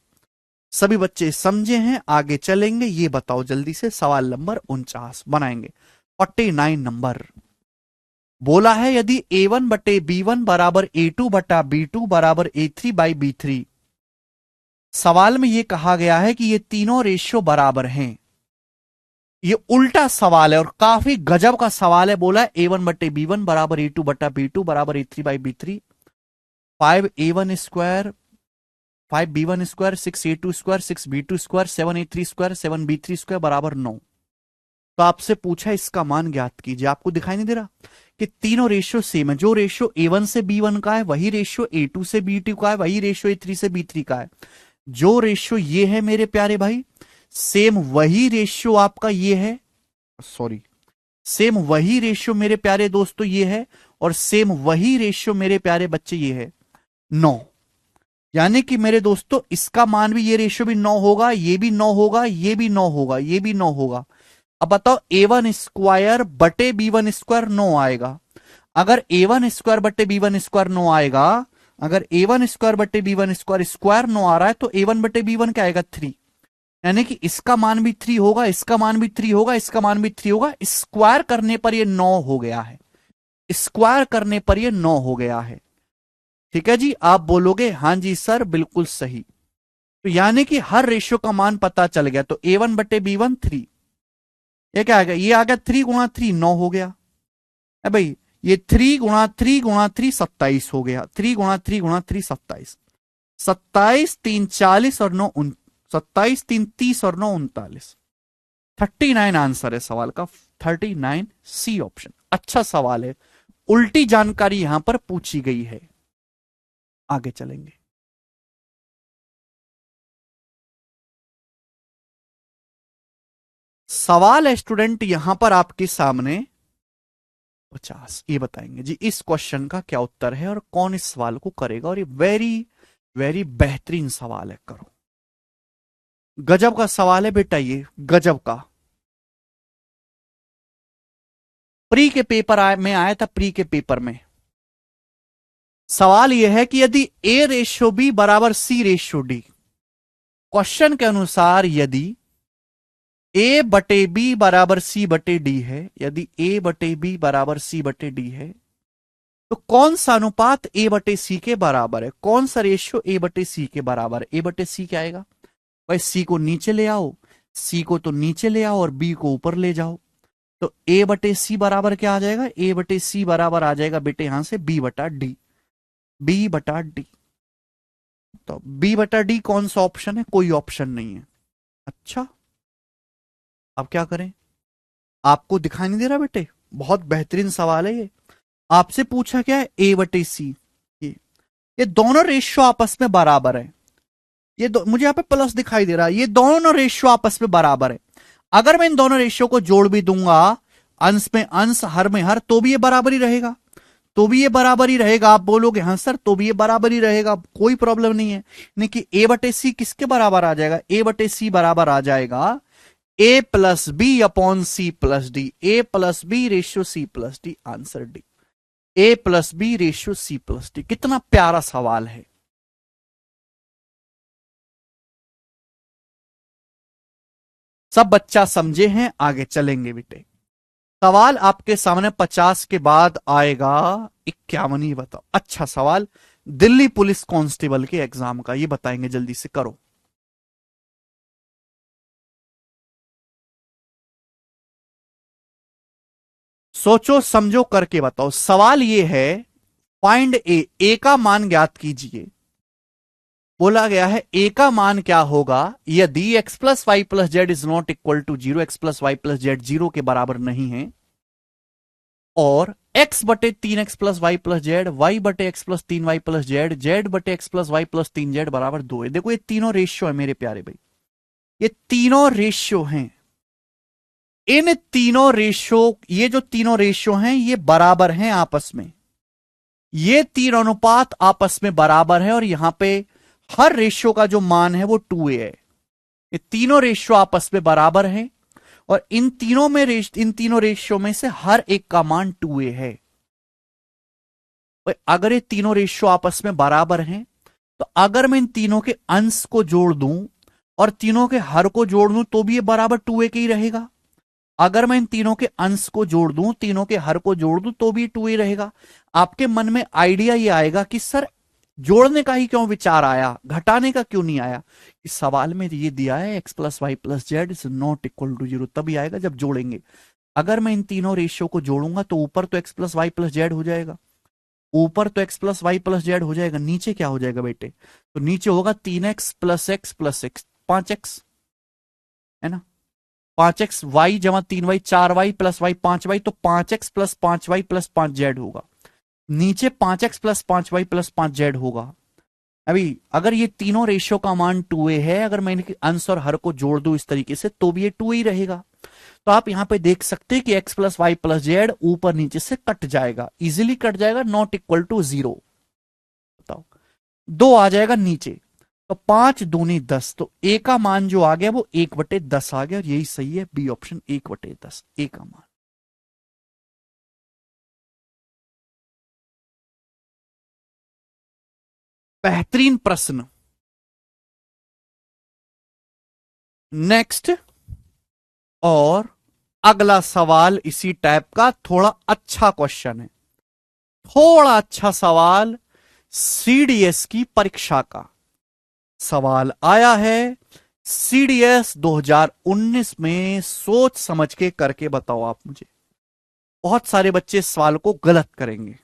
सभी बच्चे समझे हैं? आगे चलेंगे। ये बताओ जल्दी से, सवाल नंबर 49 बनाएंगे। 49 नंबर बोला है यदि A1/B1 बराबर A2/B2 बराबर A3 बाई B3। सवाल में यह कहा गया है कि ये तीनों रेशियो बराबर हैं। ये उल्टा सवाल है और काफी गजब का सवाल है। बोला है A1/B1 बराबर A2/B2 बराबर A3 by B3। 5A1 square 5B1 square 6A2 square 6B2 square 7A3 square 7B3 square बराबर 9। तो आपसे पूछा इसका मान ज्ञात कीजिए। आपको दिखाई नहीं दे रहा कि तीनों रेशियो सेम है? जो रेशियो A1 से B1 का है वही रेशियो A2 से B2 का है, वही रेशियो A3 से B3 का है। जो रेशियो ये है मेरे प्यारे भाई, सेम वही रेशियो आपका ये है, सॉरी, सेम वही रेशियो मेरे प्यारे दोस्तों ये है, और सेम वही रेशियो मेरे प्यारे बच्चे ये है 9। यानी कि मेरे दोस्तों इसका मान भी, ये रेशियो भी 9 होगा, ये भी 9 होगा, ये भी 9 होगा, ये भी 9 होगा। अब बताओ A1 स्क्वायर बटे B1 स्क्वायर 9 आएगा। अगर A1 स्क्वायर बटे B1 स्क्वायर 9 आएगा, अगर A1 स्क्वायर बटे B1 स्क्वायर स्क्वायर 9 आ रहा है, तो A1 बटे B1 क्या आएगा? 3। यानी कि इसका मान भी 3 होगा, इसका मान भी 3 होगा, इसका मान भी 3 होगा। स्क्वायर करने पर ये 9 हो गया है। स्क्वायर करने पर ये 9 हो गया है। ठीक है जी, आप बोलोगे हां जी सर बिल्कुल सही। तो यानी कि हर रेशियो का मान पता चल गया। तो A1/B1 3, ये क्या आ गया? ये आ गया 3 गुणा 3 9 हो गया है भाई। ये 3 गुणा 3 गुणा 3 27 हो गया। 3 गुणा 3 गुणा 3 27, 27 3 40 और 9 27 3 30 और 9 39। 39 आंसर है सवाल का, 39 सी ऑप्शन। अच्छा सवाल है, उल्टी जानकारी यहां पर पूछी गई है। आगे चलेंगे। सवाल है स्टूडेंट यहां पर आपके सामने 50। ये बताएंगे जी इस क्वेश्चन का क्या उत्तर है और कौन इस सवाल को करेगा। और ये वेरी वेरी बेहतरीन सवाल है, करो। गजब का सवाल है बेटा, ये गजब का। प्री के पेपर में आया था, प्री के पेपर में सवाल यह है कि यदि A/B बराबर C/D, क्वेश्चन के अनुसार यदि A/B बराबर C/D है, यदि A/B बराबर C/D है, तो कौन सा अनुपात A/C के बराबर है? कौन सा रेशियो A/C के बराबर है? A/C क्या आएगा भाई? C को नीचे ले आओ, C को तो नीचे ले आओ और B को ऊपर ले जाओ। तो A/C बराबर क्या आ जाएगा? A/C बराबर आ जाएगा बेटे यहां से B/D। B/D, तो B/D कौन सा ऑप्शन है? कोई ऑप्शन नहीं है। अच्छा, अब क्या करें? आपको दिखाई नहीं दे रहा बेटे? बहुत बेहतरीन सवाल है ये। आपसे पूछा क्या है? A/C। ये दोनों रेशियो आपस में बराबर है। ये मुझे यहां पे प्लस दिखाई दे रहा है। ये दोनों रेशियो आपस में बराबर है। अगर मैं इन दोनों रेशियो को जोड़ भी दूंगा, अंश में अंश हर में हर, तो भी ये बराबर ही रहेगा। तो भी ये बराबर ही रहेगा। आप बोलोगे हाँ सर तो भी ये बराबर ही रहेगा, कोई प्रॉब्लम नहीं है। नहीं कि A/C किसके बराबर आ जाएगा? A/C बराबर आ जाएगा A+B/C+D। A+B/C+D, answer D. A+B/C+D। कितना प्यारा सवाल है। सब बच्चा समझे हैं? आगे चलेंगे बेटे। सवाल आपके सामने 50 के बाद आएगा 51। ही बताओ, अच्छा सवाल दिल्ली पुलिस कांस्टेबल के एग्जाम का, ये बताएंगे जल्दी से, करो। सोचो समझो करके बताओ। सवाल ये है, फाइंड ए का मान ज्ञात कीजिए। बोला गया है ए का मान क्या होगा यदि x+y+z is not equal to 0, x+y+z 0 के बराबर नहीं है, और x/3x+y+z, y/x+3y+z, z/x+y+3z बराबर 2 है। देखो ये तीनों रेशियो है मेरे प्यारे भाई, ये तीनों रेशियो हैं। इन तीनों रेशियो, ये जो तीनों रेशियो हैं ये बराबर हैं आपस में। ये तीन अनुपात आपस में बराबर है और यहां पे हर रेशियो का जो मान है वो 2a है। ये तीनों रेशियो आपस में बराबर हैं और इन तीनों रेशियो में से हर एक का मान 2a है। भाई अगर ये तीनों रेशियो आपस में बराबर हैं, तो अगर मैं इन तीनों के अंश को जोड़ दूं और तीनों के हर को जोड़ दूं तो भी ये बराबर 2a के ही रहेगा। अगर मैं इन तीनों के अंश को जोड़ दूं, तीनों के हर को जोड़ दूं तो भी 2a रहेगा। आपके मन में आइडिया ये आएगा कि सर जोड़ने का ही क्यों विचार आया, घटाने का क्यों नहीं आया। इस सवाल में ये दिया है X plus Y plus Z is not equal to zero, तभी आएगा जब जोड़ेंगे। अगर मैं इन तीनों रेशियो को जोड़ूंगा तो ऊपर तो X plus Y plus Z हो जाएगा, ऊपर तो X plus Y plus Z हो जाएगा, नीचे क्या हो जाएगा बेटे, तो नीचे होगा 3x प्लस एक्स, 5x, है ना। 5x वाई जमा 3y 4y plus Y 5y, तो 5x plus 5y plus 5z होगा। नीचे 5x plus 5y plus 5z होगा। अभी अगर ये तीनों रेशियो का मान 2a है, अगर मैं इनके अंश और हर को जोड़ दूं इस तरीके से तो भी ये 2 ही रहेगा। तो आप यहां पे देख सकते हैं कि x plus Y plus Z ऊपर नीचे से कट जाएगा, इजीली कट जाएगा, नॉट इक्वल टू 0। बताओ, 2 आ जाएगा नीचे, तो 5 दूनी 10, तो a का मान जो आ गया वो 1/10 आ गया, और यही सही है, बी ऑप्शन 1/10 a का मान। बेहतरीन प्रश्न। नेक्स्ट, और अगला सवाल इसी टाइप का, थोड़ा अच्छा क्वेश्चन है, थोड़ा अच्छा सवाल, सीडीएस की परीक्षा का सवाल आया है। सीडीएस 2019 में सोच समझ के करके बताओ आप मुझे। बहुत सारे बच्चे इस सवाल को गलत करेंगे।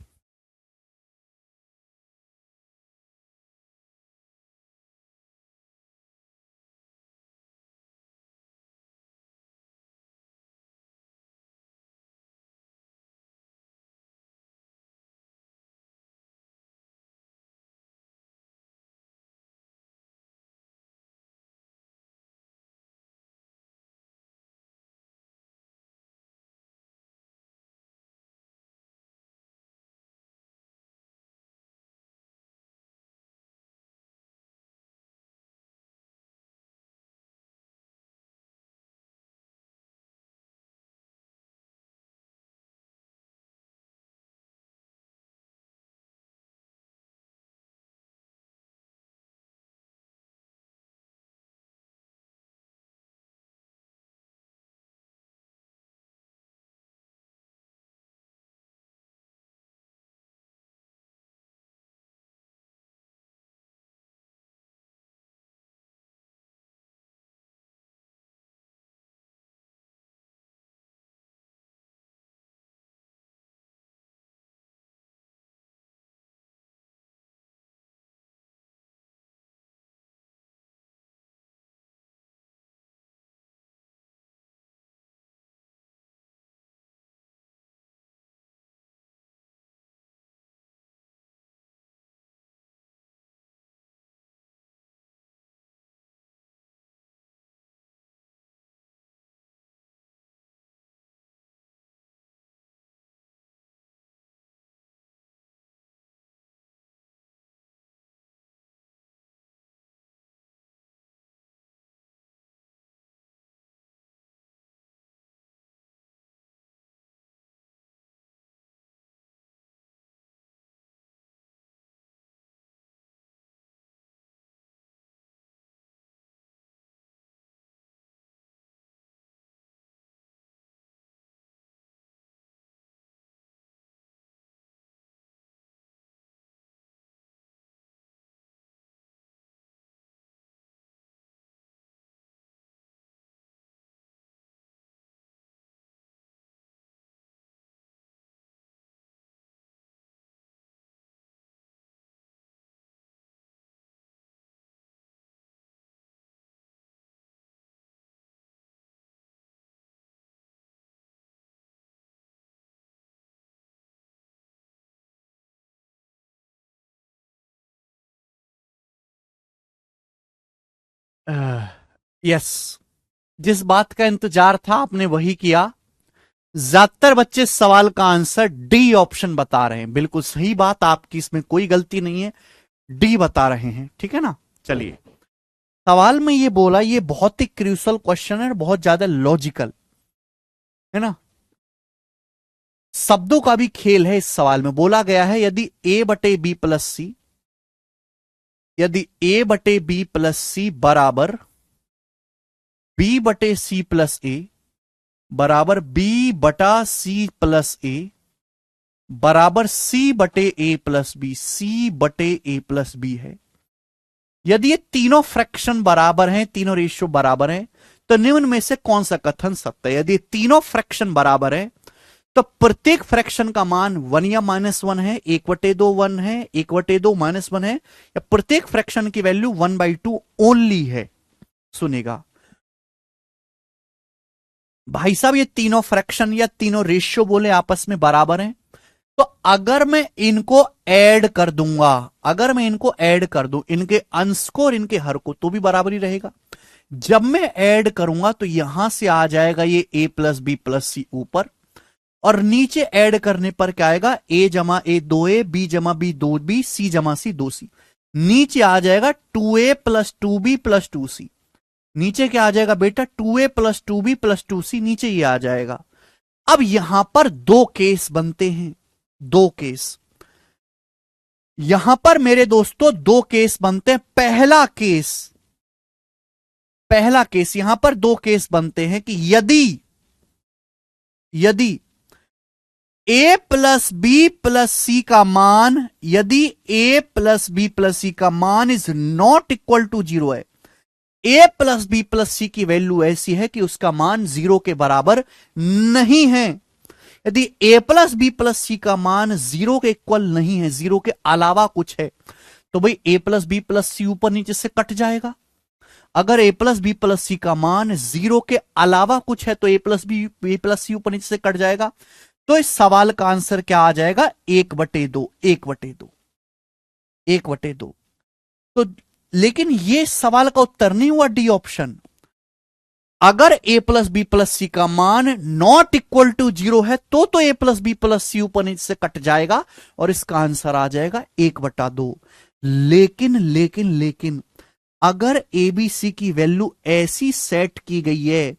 यस, जिस बात का इंतजार था आपने वही किया। ज्यादातर बच्चे इस सवाल का आंसर डी ऑप्शन बता रहे हैं, बिल्कुल सही बात आपकी, इसमें कोई गलती नहीं है, डी बता रहे हैं, ठीक है ना। चलिए, सवाल में ये बोला, ये बहुत ही क्रूशल क्वेश्चन है, बहुत ज्यादा लॉजिकल है ना। शब्दों का भी खेल है। इस सवाल में बोला गया है यदि a बटे बी प्लस सी, यदि a बटे बी प्लस सी बराबर b बटे सी प्लस ए बराबर b बटा सी प्लस ए बराबर c बटे a प्लस बी, c बटे a प्लस बी है। यदि ये तीनों फ्रैक्शन बराबर हैं, तीनों रेशियो बराबर हैं, तो निम्न में से कौन सा कथन सत्य है? यदि तीनों फ्रैक्शन बराबर है तो प्रत्येक फ्रैक्शन का मान 1 या -1 है, 1/2 1 है, 1/2 -1 है, या प्रत्येक फ्रैक्शन की वैल्यू 1/2 ओनली है। सुनेगा भाई साहब, ये तीनों फ्रैक्शन या तीनों रेशियो बोले आपस में बराबर हैं, तो अगर मैं इनको ऐड कर दूंगा, अगर मैं इनको ऐड कर दूं, इनके अंश को और इनके हर को, तो भी बराबर ही रहेगा। जब मैं ऐड करूंगा तो यहां से आ जाएगा ये a प्लस बी प्लस सी ऊपर, और नीचे ऐड करने पर क्या आएगा? a जमा a 2a, b जमा b 2b, c जमा c 2c। नीचे आ जाएगा 2a plus 2b plus 2c। नीचे क्या आ जाएगा बेटा? 2a plus 2b plus 2c, नीचे ये आ जाएगा। अब यहां पर दो केस बनते हैं, दो केस यहां पर मेरे दोस्तों दो केस बनते हैं। पहला केस यहां पर दो केस बनते हैं कि यदि a प्लस बी प्लस सी का मान, यदि a प्लस बी प्लस सी का मान इज नॉट इक्वल टू 0 है, a प्लस बी प्लस सी की वैल्यू ऐसी है कि उसका मान 0 के बराबर नहीं है। यदि a प्लस बी प्लस सी का मान 0 के इक्वल नहीं है, 0 के अलावा कुछ है, तो भाई a प्लस बी प्लस सी ऊपर नीचे से कट जाएगा। अगर a प्लस बी प्लस सी का मान 0 के अलावा कुछ है तो a प्लस बी प्लस सी ऊपर नीचे से कट जाएगा। तो इस सवाल का आंसर क्या आ जाएगा? 1/2, 1/2, 1/2। तो लेकिन ये सवाल का उत्तर नहीं हुआ डी ऑप्शन। अगर a प्लस बी प्लस सी का मान नॉट इक्वल टू 0 है तो a प्लस बी प्लस सी ऊपर नीचे से कट जाएगा और इसका आंसर आ जाएगा 1/2। लेकिन अगर एबीसी की वैल्यू ऐसी सेट की गई है,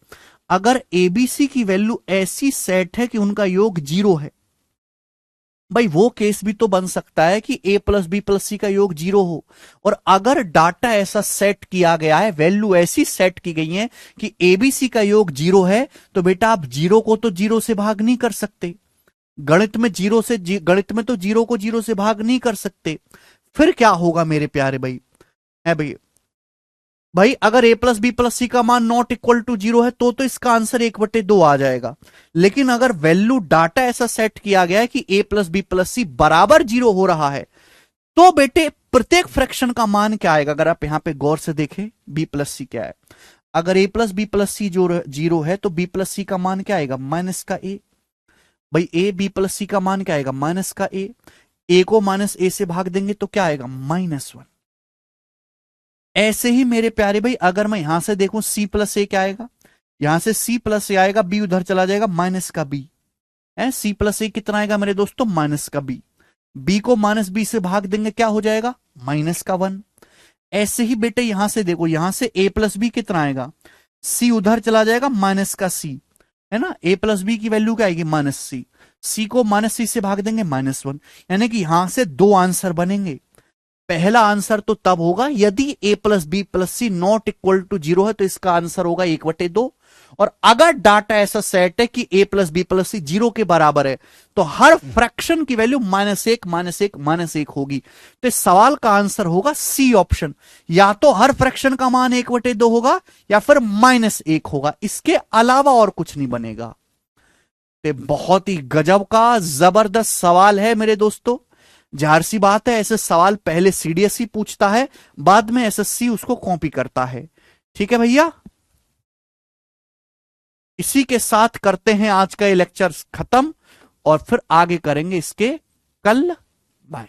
अगर एबीसी की वैल्यू ऐसी सेट है कि उनका योग 0 है, भाई वो केस भी तो बन सकता है कि a प्लस बी प्लस सी का योग 0 हो। और अगर डाटा ऐसा सेट किया गया है, वैल्यू ऐसी सेट की गई है कि एबीसी का योग 0 है, तो बेटा आप 0 को तो 0 से भाग नहीं कर सकते। गणित में गणित में तो 0 को 0 से भाग नहीं कर सकते। फिर क्या होगा मेरे प्यारे भाई? है भाई अगर a प्लस बी प्लस सी का मान नॉट इक्वल टू 0 है तो इसका आंसर 1/2 आ जाएगा। लेकिन अगर वैल्यू डाटा ऐसा सेट किया गया है कि a प्लस बी प्लस सी बराबर 0 हो रहा है, तो बेटे प्रत्येक फ्रैक्शन का मान क्या आएगा? अगर आप यहां पे गौर से देखें, b प्लस सी क्या है? अगर a प्लस बी प्लस सी जो 0 है तो b प्लस सी का मान क्या आएगा? माइनस का a। भाई a b प्लस सी का मान क्या आएगा? माइनस का a को माइनस a से भाग देंगे तो क्या आएगा? -1। ऐसे ही मेरे प्यारे भाई अगर मैं यहां से देखूं c प्लस ए क्या आएगा? यहां से c प्लस ए आएगा, b उधर चला जाएगा, माइनस का b है। c प्लस ए कितना आएगा मेरे दोस्तों? माइनस का b को माइनस b से भाग देंगे क्या हो जाएगा? -1। ऐसे ही बेटे यहां से देखो, यहां से a प्लस बी कितना आएगा? c उधर चला जाएगा, माइनस का c है ना। a प्लस बी की वैल्यू क्या आएगी? -c को -c से भाग देंगे, -1। यानी कि यहां से दो आंसर बनेंगे। पहला आंसर तो तब होगा यदि a plus B plus C not equal to 0 है, तो इसका आंसर होगा 1/2। और अगर डाटा ऐसा सेट है कि a प्लस बी प्लस सी 0 के बराबर है, तो हर फ्रैक्शन की वैल्यू -1 -1 -1 होगी। तो इस सवाल का आंसर होगा सी ऑप्शन। या तो हर फ्रैक्शन का मान 1/2 होगा या फिर -1 होगा, इसके अलावा और कुछ नहीं बनेगा। तो बहुत ही गजब का जबरदस्त सवाल है मेरे दोस्तों। जाहिर सी बात है ऐसे सवाल पहले सीडीएसई पूछता है, बाद में एसएससी उसको कॉपी करता है। ठीक है भैया, इसी के साथ करते हैं आज का ये लेक्चर खत्म और फिर आगे करेंगे इसके कल। बाय।